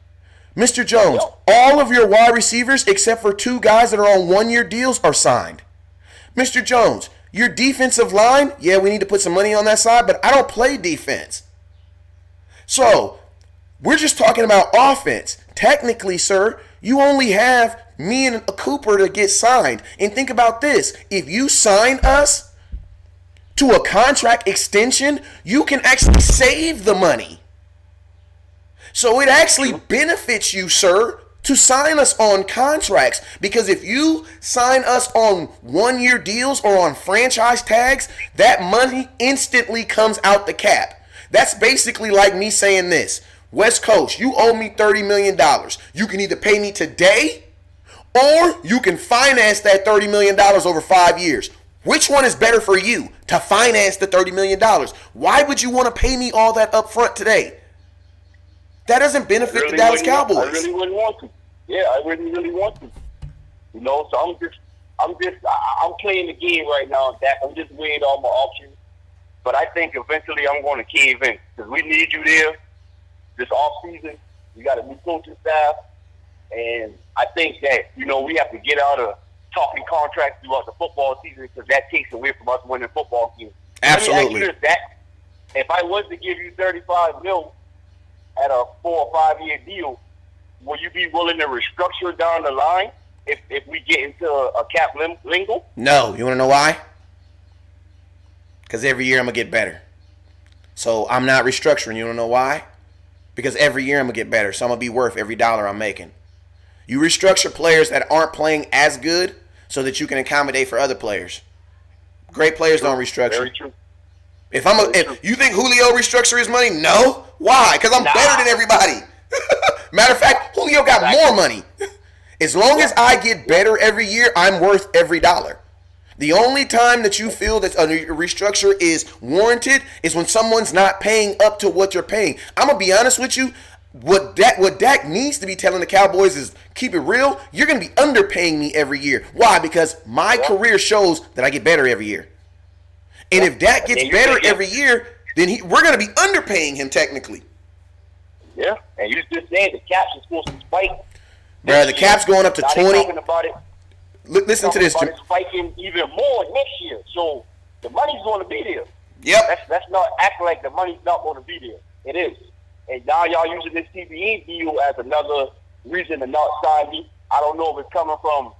Mr. Jones, all of your wide receivers, except for 2 guys that are on 1-year deals, are signed. Mr. Jones, your defensive line, we need to put some money on that side, but I don't play defense. So, we're just talking about offense. Technically, sir, you only have me and a Cooper to get signed. And think about this. If you sign us to a contract extension, you can actually save the money. So it actually benefits you, sir, to sign us on contracts. Because if you sign us on 1-year deals or on franchise tags, that money instantly comes out the cap. That's basically like me saying this. West Coast, you owe me $30 million. You can either pay me today or you can finance that $30 million over 5 years. Which one is better for you to finance the $30 million? Why would you want to pay me all that up front today? That doesn't benefit the Dallas Cowboys. I really wouldn't want to. Yeah, I really want to. So I'm playing the game right now, Dak. I'm just weighing all my options. But I think eventually I'm going to cave in because we need you there this off season. We got a new coaching staff, and I think that we have to get out of talking contracts throughout the football season because that takes away from us winning football games. Absolutely. Let me ask you this, if I was to give you $35 million at a 4 or 5 year deal, will you be willing to restructure down the line if we get into a cap lingo? No. You want to know why? Because every year I'm going to get better. So I'm not restructuring. You want to know why? Because every year I'm going to get better. So I'm going to be worth every dollar I'm making. You restructure players that aren't playing as good so that you can accommodate for other players. Great players don't restructure. Very true. If you think Julio restructure his money, no. Why? Because I'm better than everybody. Matter of fact, Julio got more money. As long as I get better every year, I'm worth every dollar. The only time that you feel that a restructure is warranted is when someone's not paying up to what you're paying. I'm going to be honest with you. What Dak needs to be telling the Cowboys is keep it real. You're going to be underpaying me every year. Why? Because my career shows that I get better every year. And if Dak gets better every year, then we're going to be underpaying him technically. Yeah, and you just said the cap's supposed to spike. Bro, the cap's going up to 20. Talking about it. Listen to this. It's spiking even more next year. So the money's going to be there. Yep. Let's not act like the money's not going to be there. It is. And now y'all using this CBA deal as another reason to not sign me. I don't know if it's coming from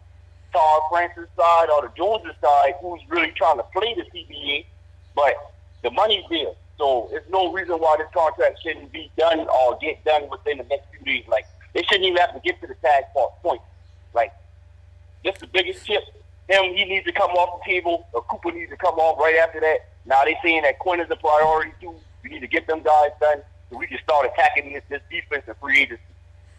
Todd Francis' side or the Jones' side, who's really trying to play the CBA, but the money's there. So there's no reason why this contract shouldn't be done or get done within the next few days. Like, they shouldn't even have to get to the tag point. Like, this is the biggest chip. He needs to come off the table, or Cooper needs to come off right after that. Now they saying that Quinn is a priority too. We need to get them guys done so we can start attacking this defense and free agency.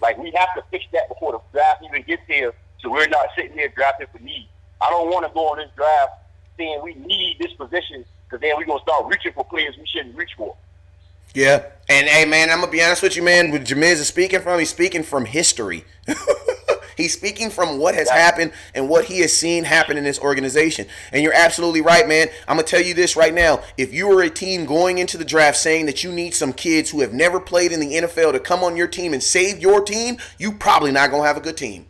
Like, we have to fix that before the draft even gets here, so we're not sitting there drafting for need. I don't want to go on this draft saying we need this position because then we're going to start reaching for players we shouldn't reach for. Yeah. And, hey, man, I'm going to be honest with you, man. What Jamiz is speaking from, he's speaking from history. He's speaking from what has happened and what he has seen happen in this organization. And you're absolutely right, man. I'm going to tell you this right now. If you were a team going into the draft saying that you need some kids who have never played in the NFL to come on your team and save your team, you probably not going to have a good team.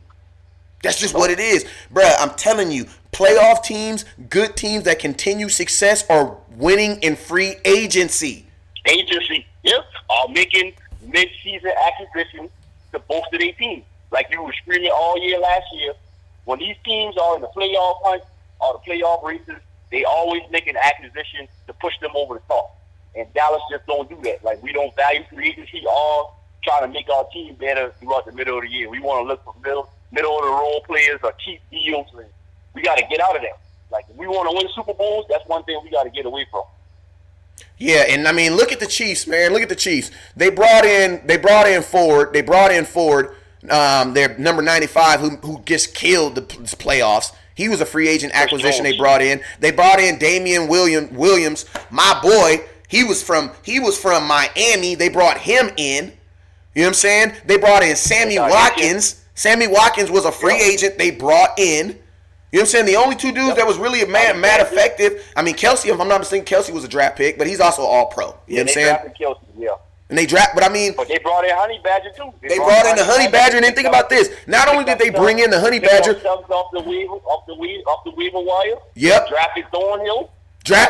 That's just what it is. Bruh, I'm telling you, playoff teams, good teams that continue success are winning in free agency. Yep. Are making mid-season acquisitions to bolster their team. Like you were screaming all year last year. When these teams are in the playoff hunt or the playoff races, they always make an acquisition to push them over the top. And Dallas just don't do that. Like, we don't value free agency or trying to make our team better throughout the middle of the year. We want to look for middle of the role players or cheap deals. And we got to get out of that. Like, if we want to win Super Bowls, that's one thing we got to get away from. Yeah, and I mean, look at the Chiefs, man. Look at the Chiefs. They brought in Ford. Their number 95, who just killed the playoffs. He was a free agent acquisition they brought in. They brought in Damian Williams, my boy. He was from Miami. They brought him in. You know what I'm saying? They brought in Sammy Watkins. Sammy Watkins was a free agent they brought in. You know what I'm saying? The only two dudes that was really a mad effective. I mean, Kelsey, if I'm not mistaken, Kelsey was a draft pick, but he's also all pro. You know what I'm saying? Kelsey, yeah. And they draft, but I mean, but they brought in Honey Badger too. They brought in the Honey Badger, and then think about this. Not only did they bring in the Honey Badger, off the waiver wire. Yep. Drafted Thornhill.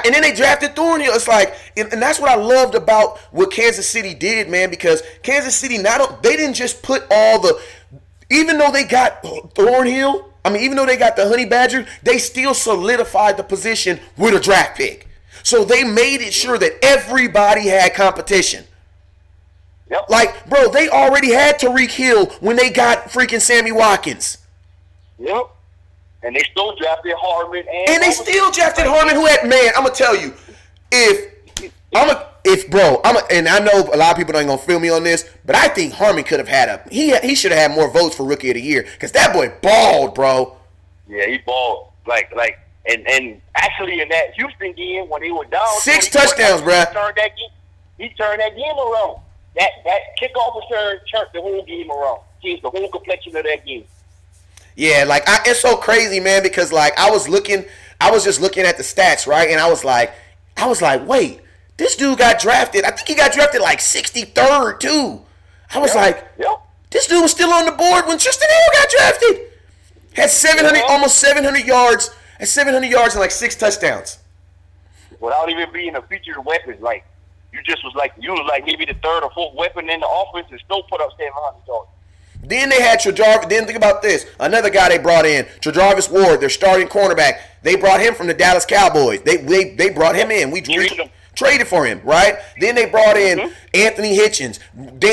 And then they drafted Thornhill. It's like, and that's what I loved about what Kansas City did, man, because Kansas City they didn't just put all the, even though they got Thornhill, even though they got the Honey Badger, they still solidified the position with a draft pick. So they made it sure that everybody had competition. Yep. Like, bro, they already had Tyreek Hill when they got freaking Sammy Watkins. Yep. And they still drafted Harmon. And they still drafted Harmon, who had, man, I'm going to tell you, and I know a lot of people ain't going to feel me on this, but I think Harmon could have had he should have had more votes for Rookie of the Year, because that boy balled, bro. Yeah, he balled. And actually in that Houston game, when they were down 6 touchdowns, bro. He turned that game around. That kickoff return turned the whole game around. Changed the whole complexion of that game. Yeah, it's so crazy, man, because I was just looking at the stats, right? And I was like, I was like, wait, this dude got drafted. I think he got drafted like 63rd too. I was like, this dude was still on the board when Tristan Hill got drafted. Had 700, almost 700 yards. Had 700 yards and like 6 touchdowns. Without even being a featured weapon, like you was like maybe the 3rd or 4th weapon in the offense and still put up 700 yards. Then they had Tre'Jarvis. Then think about this. Another guy they brought in, Tre'Jarvis Ward, their starting cornerback. They brought him from the Dallas Cowboys. They brought him in. We traded for him, right? Then they brought in Anthony Hitchens,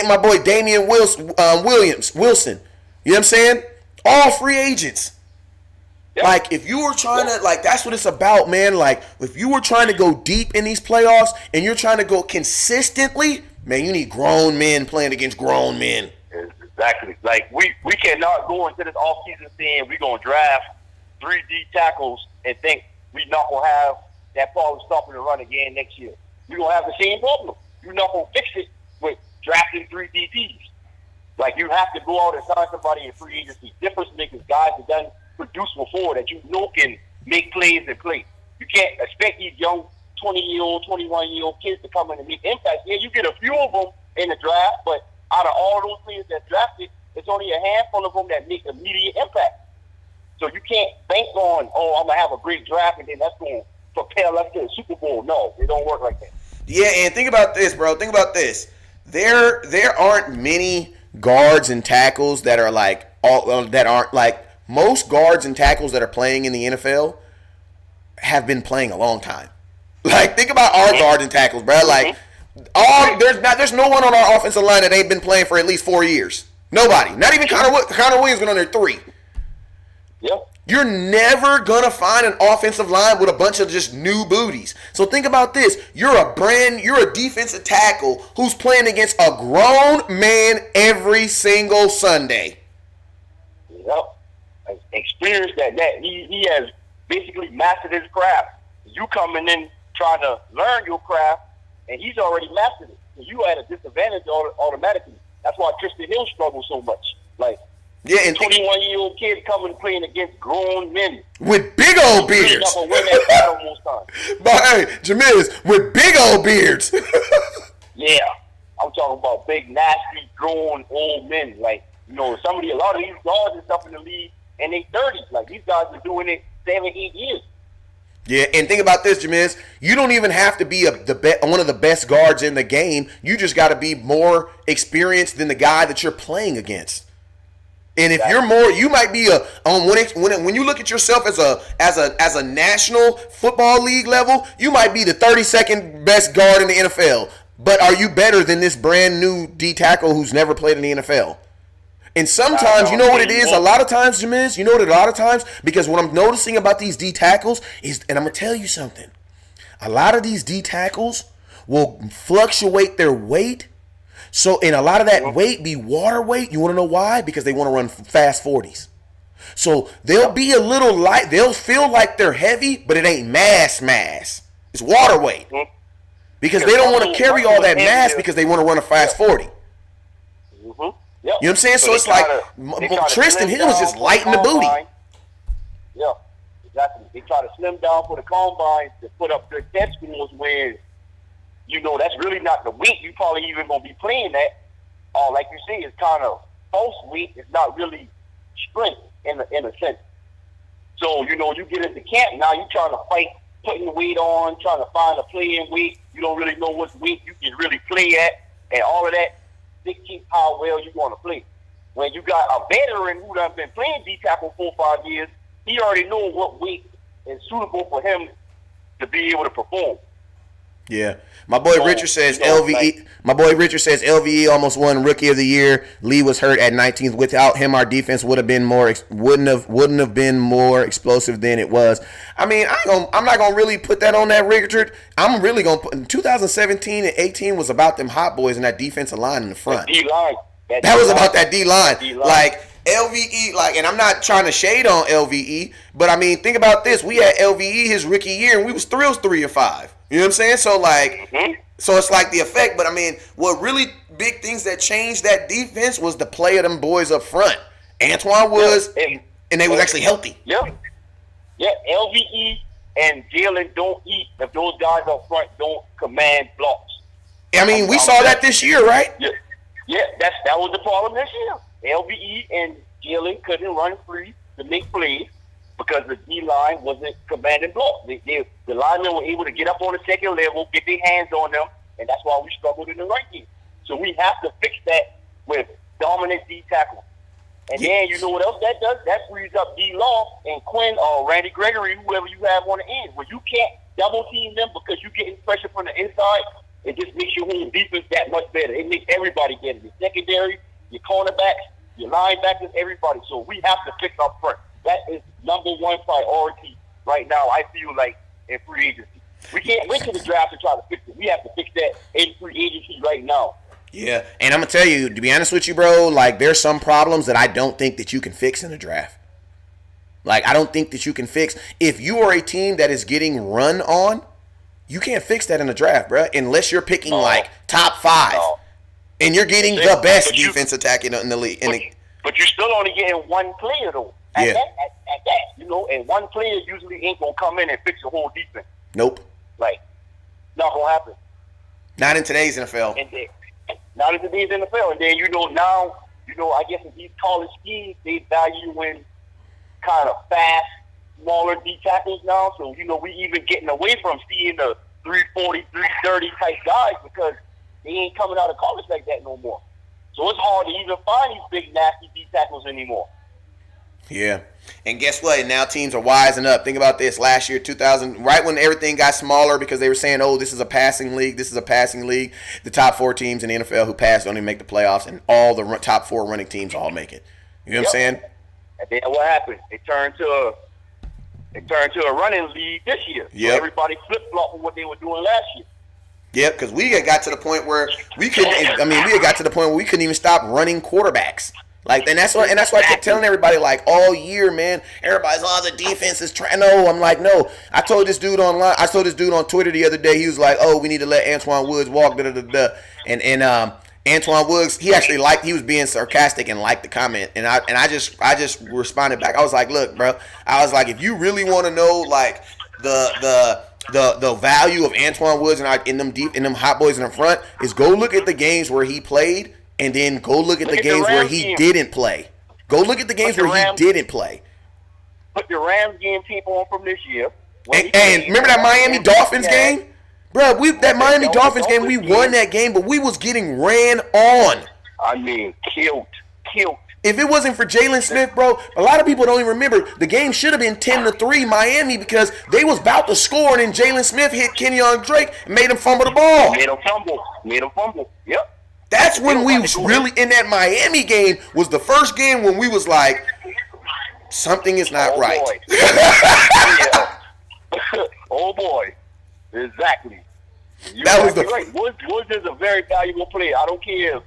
my boy Damian Wilson. You know what I'm saying? All free agents. Yep. Like, if you were trying to, like, that's what it's about, man. Like, if you were trying to go deep in these playoffs and you're trying to go consistently, man, you need grown men playing against grown men. Exactly. Like, we cannot go into this offseason saying we're going to draft 3 D tackles and think we're not going to have that problem stopping the run again next year. We're going to have the same problem. You're not going to fix it with drafting 3 DTs. Like, you have to go out and sign somebody in free agency. Difference makers, guys that done produce before that you know can make plays and play. You can't expect these young 20-year-old, 21-year-old kids to come in and make impact. Yeah, you get a few of them in the draft, but out of all those players that drafted, it's only a handful of them that make immediate impact. So you can't bank on, I'm going to have a great draft and then that's going to propel us to the Super Bowl. No, it don't work like that. Yeah, and think about this, bro. Think about this. There aren't many guards and tackles that are like that aren't like most guards and tackles that are playing in the NFL have been playing a long time. Like, think about our guards and tackles, bro. Like, there's no one on our offensive line that ain't been playing for at least 4 years. Nobody. Not even Connor Williams been on there 3. Yep. You're never going to find an offensive line with a bunch of just new booties. So think about this. You're a defensive tackle who's playing against a grown man every single Sunday. Yep. Experience that. He has basically mastered his craft. You coming in trying to learn your craft, and he's already mastered it. So you at a disadvantage automatically. That's why Tristan Hill struggles so much. Like, yeah, and 21-year-old kid coming playing against grown men with big old beards. Not gonna win that battle most times. But hey, Jamiz, with big old beards. Yeah, I'm talking about big, nasty, grown old men. Like, you know, a lot of these guards and stuff in the league, and they 30s. Like, these guys are doing it 7-8 years. Yeah, and think about this, Jamiz. You don't even have to be one of the best guards in the game. You just got to be more experienced than the guy that you're playing against. And if you're more, you might be when you look at yourself as a national football league level, you might be the 32nd best guard in the NFL. But are you better than this brand new D tackle who's never played in the NFL? And sometimes, you know what it is? A lot of times, Jamiz, you know what a lot of times? Because what I'm noticing about these D tackles is, and I'm going to tell you something. A lot of these D tackles will fluctuate their weight. So, and a lot of that weight be water weight. You want to know why? Because they want to run fast 40s. So they'll be a little light. They'll feel like they're heavy, but it ain't mass. It's water weight. Because they don't want to carry all that mass because they want to run a fast 40. Yep. You know what I'm saying? So it's like Tristan Hill is just light in the booty. Yeah, exactly. They try to slim down for the combine to put up their test scores where, you know, that's really not the weight you probably even going to be playing at. Like you say, it's kind of false weight. It's not really strength in a sense. So, you know, you get into camp, now you're trying to fight, putting the weight on, trying to find a play-in weight. You don't really know what weight you can really play at, and all of that dictate how well you're going to play. When you got a veteran who done been playing D-tackle 4 or 5 years, he already knows what weight is suitable for him to be able to perform. Yeah. My boy Richard says LVE. My boy Richard says LVE almost won Rookie of the Year. Lee was hurt at 19th. Without him, our defense wouldn't have been more explosive than it was. I mean, I'm not gonna really put that on that Richard. I'm really gonna put 2017 and 18 was about them hot boys and that defensive line in the front. That was about that D line. Like LVE, like, and I'm not trying to shade on LVE, but I mean, think about this. We had LVE his rookie year, and we was 3-5. You know what I'm saying? So like, so it's like the effect. But I mean, what really big things that changed that defense was the play of them boys up front. Antoine Woods, and they was actually healthy. Yep. Yeah, LVE and Jalen don't eat if those guys up front don't command blocks. I mean, we saw that this year, right? Yeah, that was the problem this year. LBE and Jalen couldn't run free to make plays because the D-line wasn't commanding blocks. The linemen were able to get up on the second level, get their hands on them, and that's why we struggled in the right game. So we have to fix that with dominant D tackle. And then you know what else that does? That frees up D-Law and Quinn or Randy Gregory, whoever you have on the end. Where you can't double team them because you're getting pressure from the inside, it just makes your whole defense that much better. It makes everybody better. Your secondary, your cornerbacks, your linebackers, everybody. So we have to fix up front. That is number one priority right now, I feel like, in free agency. We can't wait to the draft to try to fix it. We have to fix that in free agency right now. Yeah, and I'm going to tell you, to be honest with you, bro, like, there's some problems that I don't think that you can fix in the draft. Like, I don't think that you can fix. If you are a team that is getting run on, you can't fix that in the draft, bro, unless you're picking, like, top 5. And you're getting the best defense attack in the league. But you're still only getting one player, though. At that, you know, and one player usually ain't going to come in and fix the whole defense. Nope. Like, not going to happen. Not in today's NFL. And then, not in today's NFL. And then, you know, now, you know, I guess in these college schemes, they value in kind of fast, smaller D tackles now. So, you know, we even getting away from seeing the 340, 330 type guys because they ain't coming out of college like that no more. So it's hard to even find these big, nasty D tackles anymore. Yeah. And guess what? Now teams are wising up. Think about this. Last year, 2000, right when everything got smaller because they were saying, oh, this is a passing league. This is a passing league. The top 4 teams in the NFL who pass don't even make the playoffs, and all the top 4 running teams all make it. You know what I'm saying? And then what happened? It turned to a running league this year. Yep. So everybody flip-flopped from what they were doing last year. Yep, because we had got to the point where we couldn't. I mean, we had got to the point where we couldn't even stop running quarterbacks. Like, and that's why I kept telling everybody, like, all year, man, everybody's, oh, the defense is trying. No, I'm like, no. I told this dude online. I told this dude on Twitter the other day. He was like, oh, we need to let Antoine Woods walk. And Antoine Woods, he was being sarcastic and liked the comment, and I just responded back. I was like, look, bro. I was like, if you really want to know, like, the value of Antoine Woods in them hot boys in the front, is go look at the games where he played. And then go look at the games where he didn't play. Go look at the games where he didn't play. Put the Rams game tape on from this year. And remember that Miami Dolphins game? Bro, that Miami Dolphins game, we won that game, but we was getting ran on. I mean, killed. If it wasn't for Jalen Smith, bro, a lot of people don't even remember. The game should have been 10-3 Miami because they was about to score, and then Jalen Smith hit Kenyon Drake and made him fumble the ball. Made him fumble. Yep. That's when we was really in that Miami game. Was the first game when we was like, something is not right. Oh boy, exactly. That was right. Woods is a very valuable player. I don't care if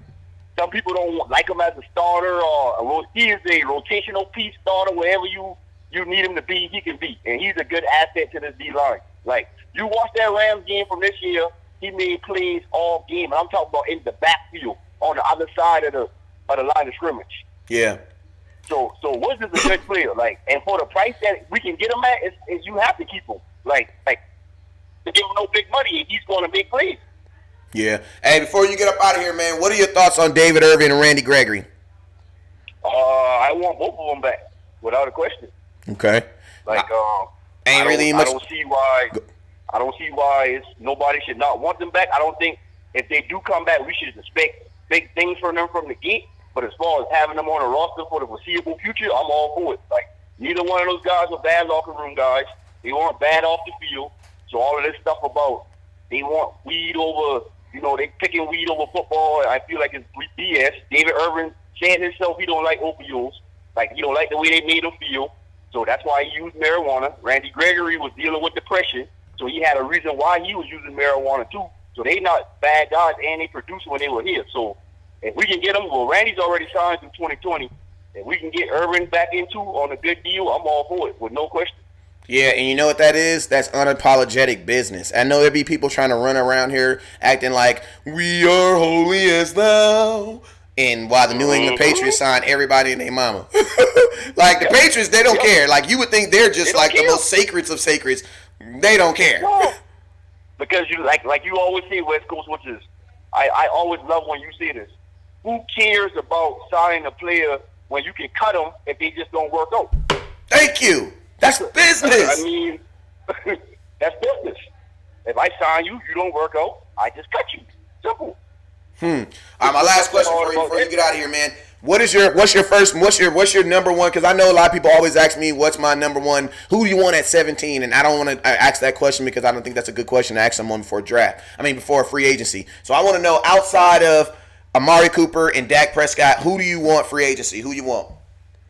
some people don't like him as a starter or he is a rotational piece starter. Wherever you need him to be, he can be, and he's a good asset to this D line. Like, you watch that Rams game from this year. He made plays all game. And I'm talking about in the backfield on the other side of the line of scrimmage. Yeah. So Woods is a good player. Like, and for the price that we can get him at, you have to keep him. Like to give him no big money, and he's going to make plays. Yeah. Hey, before you get up out of here, man, what are your thoughts on David Irvin and Randy Gregory? I want both of them back, without a question. Okay. Like, ain't really much. I don't see why nobody should not want them back. I don't think if they do come back, we should expect big things from them from the gate. But as far as having them on a roster for the foreseeable future, I'm all for it. Like, neither one of those guys were bad locker room guys. They weren't bad off the field. So all of this stuff about they want weed over, they picking weed over football, I feel like it's BS. David Irvin said himself he don't like opioids. Like, he don't like the way they made him feel. So that's why he used marijuana. Randy Gregory was dealing with depression. So he had a reason why he was using marijuana too. So they not bad guys, and they produced when they were here. So if we can get them, well, Randy's already signed through 2020. If we can get Irvin back into on a good deal, I'm all for it, with no question. Yeah, and you know what that is? That's unapologetic business. I know there be people trying to run around here acting like we are holy as thou. And while the New England Patriots signed everybody and their mama. Like, the Patriots, they don't care. Like, you would think they're just like the most sacreds of sacreds. They don't care. No. Because you like you always say West Coast, which is I always love when you say this. Who cares about signing a player when you can cut them if they just don't work out? Thank you. That's business. I mean, that's business. If I sign you, you don't work out, I just cut you. Simple. All right, my last question for you before you get out of here, man. What's your number one? Because I know a lot of people always ask me, what's my number one? Who do you want at 17? And I don't want to ask that question because I don't think that's a good question to ask someone before draft. I mean, before free agency. So I want to know, outside of Amari Cooper and Dak Prescott, who do you want free agency? Who you want?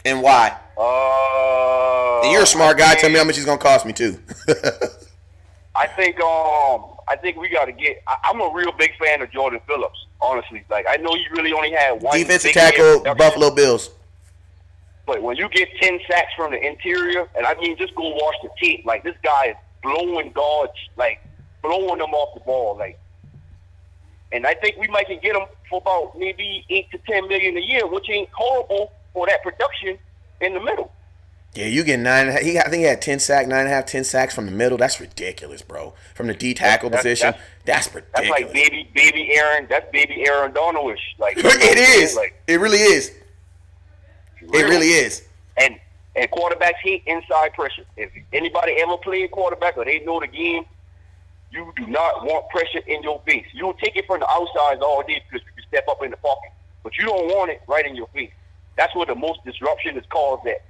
And why? And you're a smart guy. Tell me how much he's going to cost me, too. I think we got to get. I'm a real big fan of Jordan Phillips, honestly. Like, I know he really only had one defensive tackle, Buffalo Bills. But when you get 10 sacks from the interior, and I mean, just go watch the tape. Like, this guy is blowing guards, like blowing them off the ball, like. And I think we might can get him for about maybe $8 to $10 million a year, which ain't horrible for that production in the middle. Yeah, you get 9. I think he had 10 sacks, 9.5, 10 sacks from the middle. That's ridiculous, bro. From the D tackle position, that's ridiculous. That's like baby Aaron. That's baby Aaron Donald-ish. Like it is. Like, it really is. It really is. And quarterbacks hate inside pressure. If anybody ever played quarterback or they know the game, you do not want pressure in your face. You'll take it from the outside all day because you can step up in the pocket, but you don't want it right in your face. That's where the most disruption is caused at.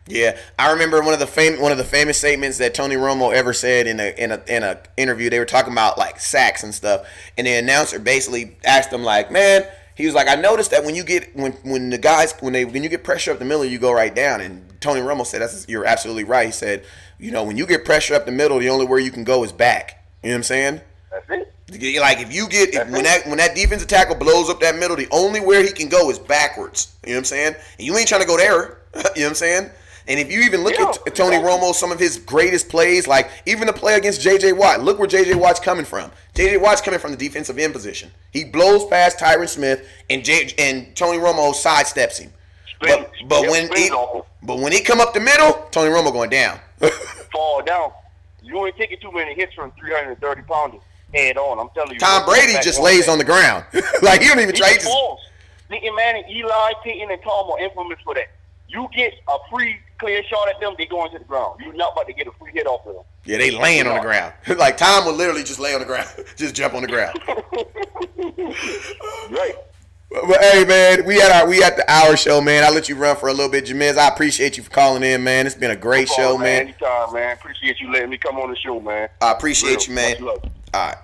Yeah, I remember one of the famous statements that Tony Romo ever said in a interview. They were talking about like sacks and stuff, and the announcer basically asked him like, "Man," he was like, "I noticed that when you get when you get pressure up the middle, you go right down." And Tony Romo said, "You're absolutely right." He said, when you get pressure up the middle, the only where you can go is back. You know what I'm saying? That's it. Like when that defensive tackle blows up that middle, the only where he can go is backwards. You know what I'm saying? And you ain't trying to go there. You know what I'm saying? And if you even look at Tony Romo, some of his greatest plays, like even the play against J.J. Watt, look where J.J. Watt's coming from. J.J. Watt's coming from the defensive end position. He blows past Tyron Smith, and Tony Romo sidesteps him. But when he come up the middle, Tony Romo going down. Fall down. You ain't taking too many hits from 330 pounders head on. I'm telling you. Tom Brady just lays on the ground. Like he don't even try. Peyton Manning, Eli, Peyton, and Tom are infamous for that. You get a free clear shot at them, they go into the ground. You're not about to get a free hit off of them. Yeah, they laying on the ground. Like Tom would literally just lay on the ground, just jump on the ground. Right. But hey, man, we at the hour show, man. I'll let you run for a little bit, Jamiz. I appreciate you for calling in, man. It's been a great show, man. Anytime, man. Appreciate you letting me come on the show, man. I appreciate you, man. All right.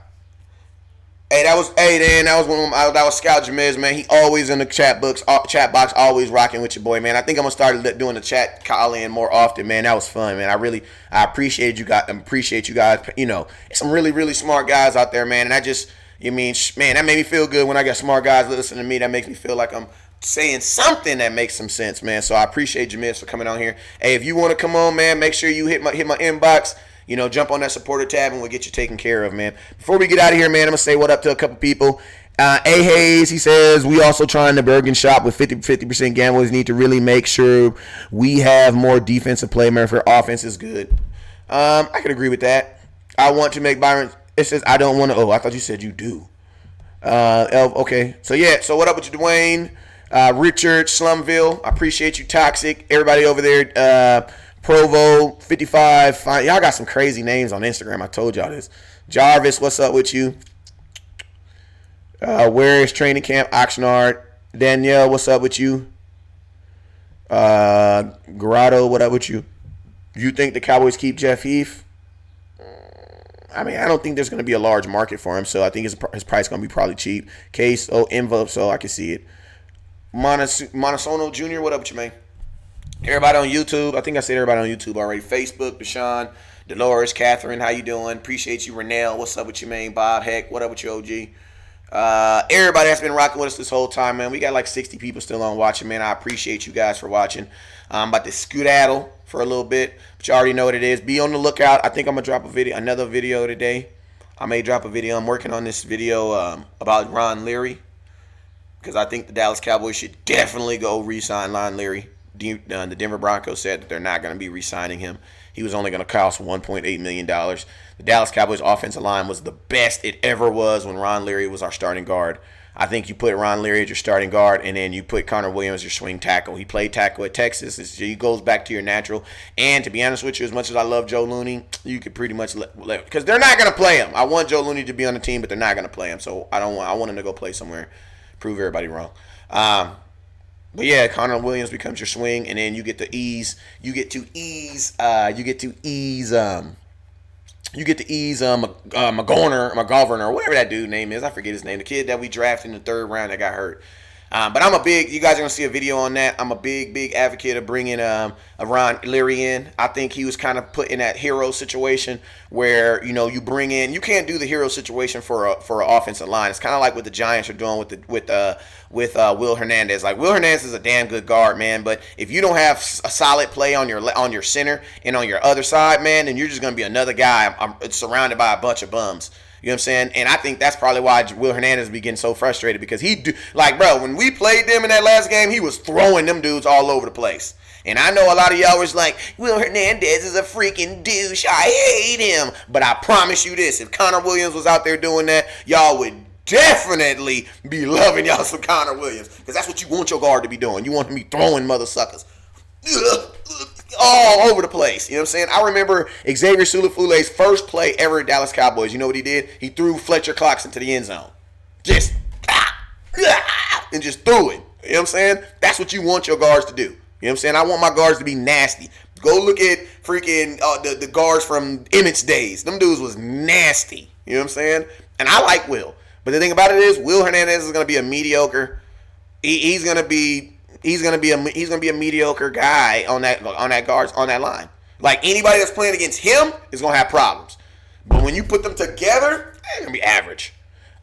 Hey, that was Scout Jamiz, man. He always in the chat box, always rocking with your boy, man. I think I'm gonna start doing the chat call in more often, man. That was fun, man. I appreciate you guys. Some really, really smart guys out there, man. And that made me feel good when I got smart guys listening to me. That makes me feel like I'm saying something that makes some sense, man. So I appreciate Jamiz for coming on here. Hey, if you want to come on, man, make sure you hit my inbox. Jump on that supporter tab and we'll get you taken care of, man. Before we get out of here, man, I'm going to say what up to a couple people. A. Hayes, he says, we also trying the Bergen shop with 50% gamblers. Need to really make sure we have more defensive play, man, for offense is good. I can agree with that. I want to make Byron. It says, I don't want to. Oh, I thought you said you do. Okay. So what up with you, Dwayne? Richard, Slumville, I appreciate you, Toxic. Everybody over there, Provo 55. Y'all got some crazy names on Instagram. I told y'all this. Jarvis, what's up with you? Where is training camp? Oxnard. Danielle, what's up with you? Grotto, what up with you? You think the Cowboys keep Jeff Heath? I don't think there's going to be a large market for him, so I think his price going to be probably cheap. Case, envelope, so I can see it. Monasono Jr., what up with you, man? Everybody on YouTube. I think I said everybody on YouTube already. Facebook, Deshaun, Dolores, Catherine, how you doing? Appreciate you, Renell. What's up with you, man? Bob, Heck, what up with you, OG? Everybody that's been rocking with us this whole time, man. We got like 60 people still on watching, man. I appreciate you guys for watching. I'm about to skedaddle for a little bit, but you already know what it is. Be on the lookout. I think I'm going to drop another video today. I may drop a video. I'm working on this video about Ron Leary because I think the Dallas Cowboys should definitely go re-sign Ron Leary. The Denver Broncos said that they're not going to be re-signing him. he was only going to cost $1.8 million. The Dallas Cowboys offensive line was the best it ever was when Ron Leary was our starting guard. I think you put Ron Leary as your starting guard, and then you put Connor Williams as your swing tackle. He played tackle at Texas. He goes back to your natural. And to be honest with you, as much as I love Joe Looney, you could pretty much let because they're not going to play him. I want Joe Looney to be on the team, but they're not going to play him. So I want him to go play somewhere, prove everybody wrong. But yeah, Connor Williams becomes your swing, and then you get to ease McGovern or whatever that dude name is. I forget his name. The kid that we drafted in the 3rd round that got hurt. But you guys are going to see a video on that. I'm a big advocate of bringing a Ron Leary in. I think he was kind of put in that hero situation where, you bring in, you can't do the hero situation for an offensive line. It's kind of like what the Giants are doing with Will Hernandez. Like, Will Hernandez is a damn good guard, man, but if you don't have a solid play on your center and on your other side, man, then you're just going to be another guy surrounded by a bunch of bums. You know what I'm saying? And I think that's probably why Will Hernandez be getting so frustrated because when we played them in that last game, he was throwing them dudes all over the place. And I know a lot of y'all was like, Will Hernandez is a freaking douche. I hate him. But I promise you this, if Connor Williams was out there doing that, y'all would definitely be loving y'all some Connor Williams. Because that's what you want your guard to be doing. You want him to be throwing mother suckers all over the place. You know what I'm saying? I remember Xavier Sulafule's first play ever at Dallas Cowboys. You know what he did? He threw Fletcher Cox into the end zone. And just threw it. You know what I'm saying? That's what you want your guards to do. You know what I'm saying? I want my guards to be nasty. Go look at freaking the guards from Emmett's days. Them dudes was nasty. You know what I'm saying? And I like Will. But the thing about it is, Will Hernandez is going to be a mediocre. He's going to be a mediocre guy on that line. Like, anybody that's playing against him is going to have problems. But when you put them together, they're going to be average.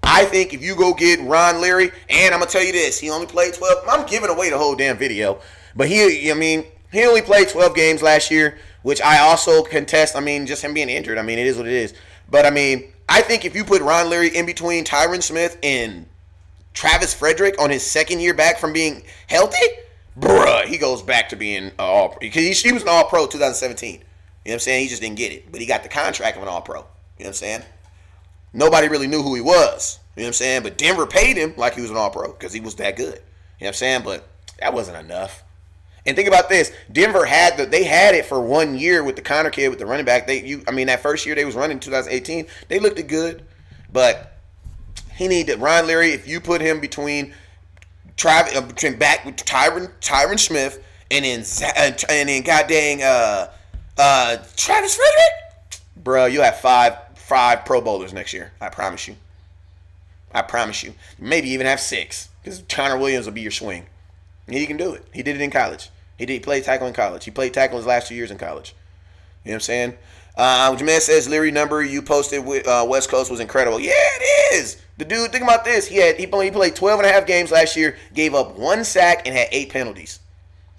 I think if you go get Ron Leary, and I'm going to tell you this, he only played 12. I'm giving away the whole damn video. But he only played 12 games last year, which I also contest. Just him being injured. It is what it is. But, I think if you put Ron Leary in between Tyron Smith and Travis Frederick on his second year back from being healthy, bruh, he goes back to being all-pro. Because he was an all-pro 2017. You know what I'm saying? He just didn't get it. But he got the contract of an all-pro. You know what I'm saying? Nobody really knew who he was. You know what I'm saying? But Denver paid him like he was an all-pro because he was that good. You know what I'm saying? But that wasn't enough. And think about this. Denver had it for 1 year with the Connor kid, with the running back. That first year they was running in 2018, they looked good. But he needed Ron Leary. If you put him between back with Tyron Smith and then goddamn Travis Frederick, bro, you'll have five Pro Bowlers next year. I promise you. Maybe even have 6 because Connor Williams will be your swing. And he can do it. He did it in college. He played tackle in college. He played tackle his last 2 years in college. You know what I'm saying? Jaman says Leary number you posted with West Coast was incredible. Yeah, it is. The dude, think about this. He played 12 and a half games last year, gave up 1 sack, and had 8 penalties.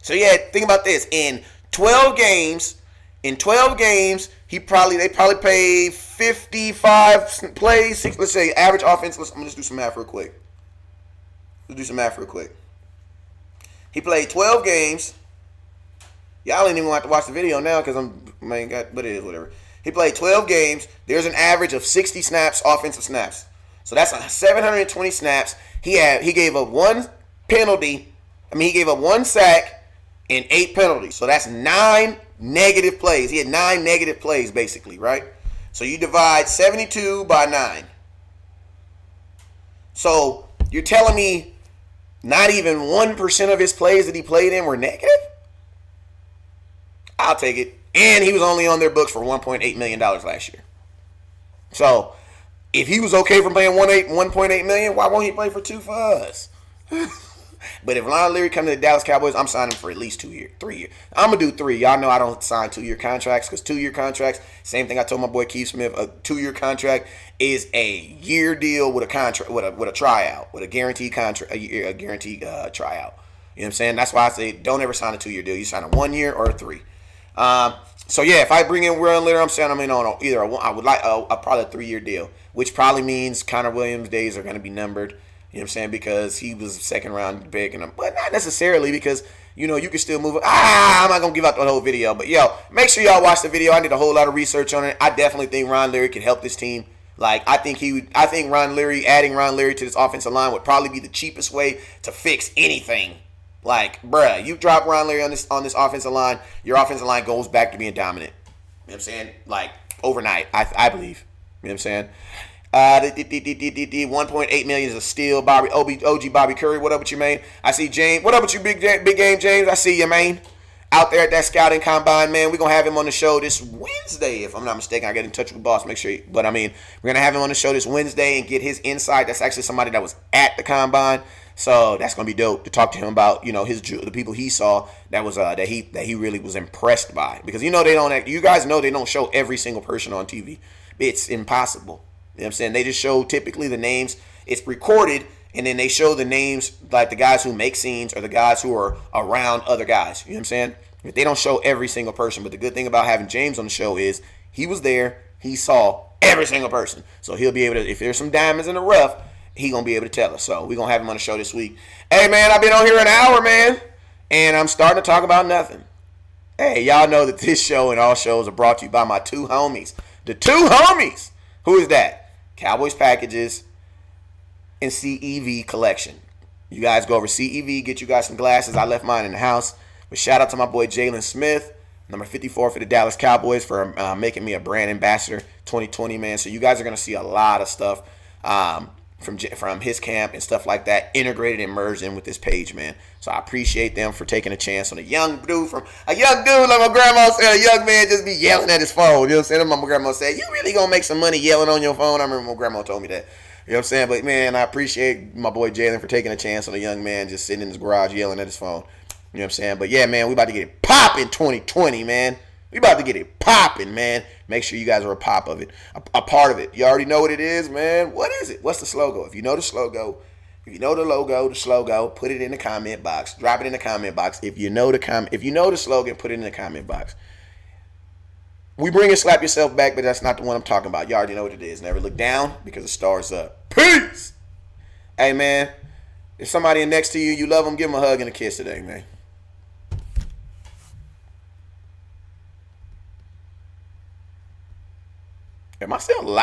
So yeah, think about this. In 12 games, they probably played 55 plays. Let's say average offense. I'm gonna just do some math real quick. He played 12 games. Y'all ain't even have to watch the video now because but it is whatever. He played 12 games. There's an average of 60 snaps, offensive snaps. So that's 720 snaps. He gave up 1 penalty. He gave up 1 sack and 8 penalties. So that's 9 negative plays. He had 9 negative plays basically, right? So you divide 72 by 9. So you're telling me not even 1% of his plays that he played in were negative? I'll take it. And he was only on their books for $1.8 million last year. So if he was okay from playing $1.8 million, why won't he play for 2 for us? But if Ron Leary comes to the Dallas Cowboys, I'm signing for at least 2 years, 3 years. I'm going to do 3. Y'all know I don't sign 2-year contracts because 2-year contracts, same thing I told my boy Keith Smith, a 2-year contract is a year deal with a contract, with a tryout, with a guaranteed contract, a guaranteed tryout. You know what I'm saying? That's why I say don't ever sign a 2-year deal. You sign a 1 year or a 3. So yeah, if I bring in Ron Leary, I'm saying I'm in on either I would like probably a 3-year deal, which probably means Connor Williams' days are going to be numbered. You know what I'm saying? Because he was a second round pick, but not necessarily because you can still move it. I'm not going to give out the whole video. But, yo, make sure y'all watch the video. I did a whole lot of research on it. I definitely think Ron Leary could help this team. Like, I think adding Ron Leary to this offensive line would probably be the cheapest way to fix anything. Like, bruh, you drop Ron Leary on this offensive line, your offensive line goes back to being dominant. You know what I'm saying? Like, overnight, I believe. You know what I'm saying? 1.8 million is a steal. OG Bobby Curry, what up with you, man? I see James. What up with you, big game James? I see you, man. Out there at that scouting combine, man. We're going to have him on the show this Wednesday, if I'm not mistaken. I get in touch with the boss, make sure. But, I mean, we're going to have him on the show this Wednesday and get his insight. That's actually somebody that was at the combine. So that's going to be dope to talk to him about, the people he saw that he really was impressed by. Because, you guys know they don't show every single person on TV. It's impossible. You know what I'm saying? They just show typically the names. It's recorded. And then they show the names, like the guys who make scenes or the guys who are around other guys. You know what I'm saying? But they don't show every single person. But the good thing about having James on the show is he was there. He saw every single person. So he'll be able to, if there's some diamonds in the rough, he going to be able to tell us. So we're going to have him on the show this week. Hey, man, I've been on here an hour, man. And I'm starting to talk about nothing. Hey, y'all know that this show and all shows are brought to you by my two homies. The two homies. Who is that? Cowboys Packages and CEV Collection. You guys go over CEV, get you guys some glasses. I left mine in the house. But shout out to my boy Jalen Smith, number 54 for the Dallas Cowboys, for making me a brand ambassador 2020, man. So you guys are going to see a lot of stuff from his camp and stuff like that integrated and merged in with this page, man. So I appreciate them for taking a chance on a young dude like my grandma said, a young man just be yelling at his phone. You know what I'm saying? My grandma said, you really going to make some money yelling on your phone? I remember my grandma told me that. You know what I'm saying? But, man, I appreciate my boy Jalen for taking a chance on a young man just sitting in his garage yelling at his phone. You know what I'm saying? But, yeah, man, we about to get it popping 2020, man. We about to get it popping, man. Make sure you guys are a part of it. You already know what it is, man. What is it? What's the slogan? If you know the slogan, the slogan, put it in the comment box. Drop it in the comment box. If you know the slogan, put it in the comment box. We bring it, slap yourself back, but that's not the one I'm talking about. You already know what it is. Never look down because the star's up. Peace! Hey, man, if somebody next to you, you love them, give them a hug and a kiss today, man. Am I still live?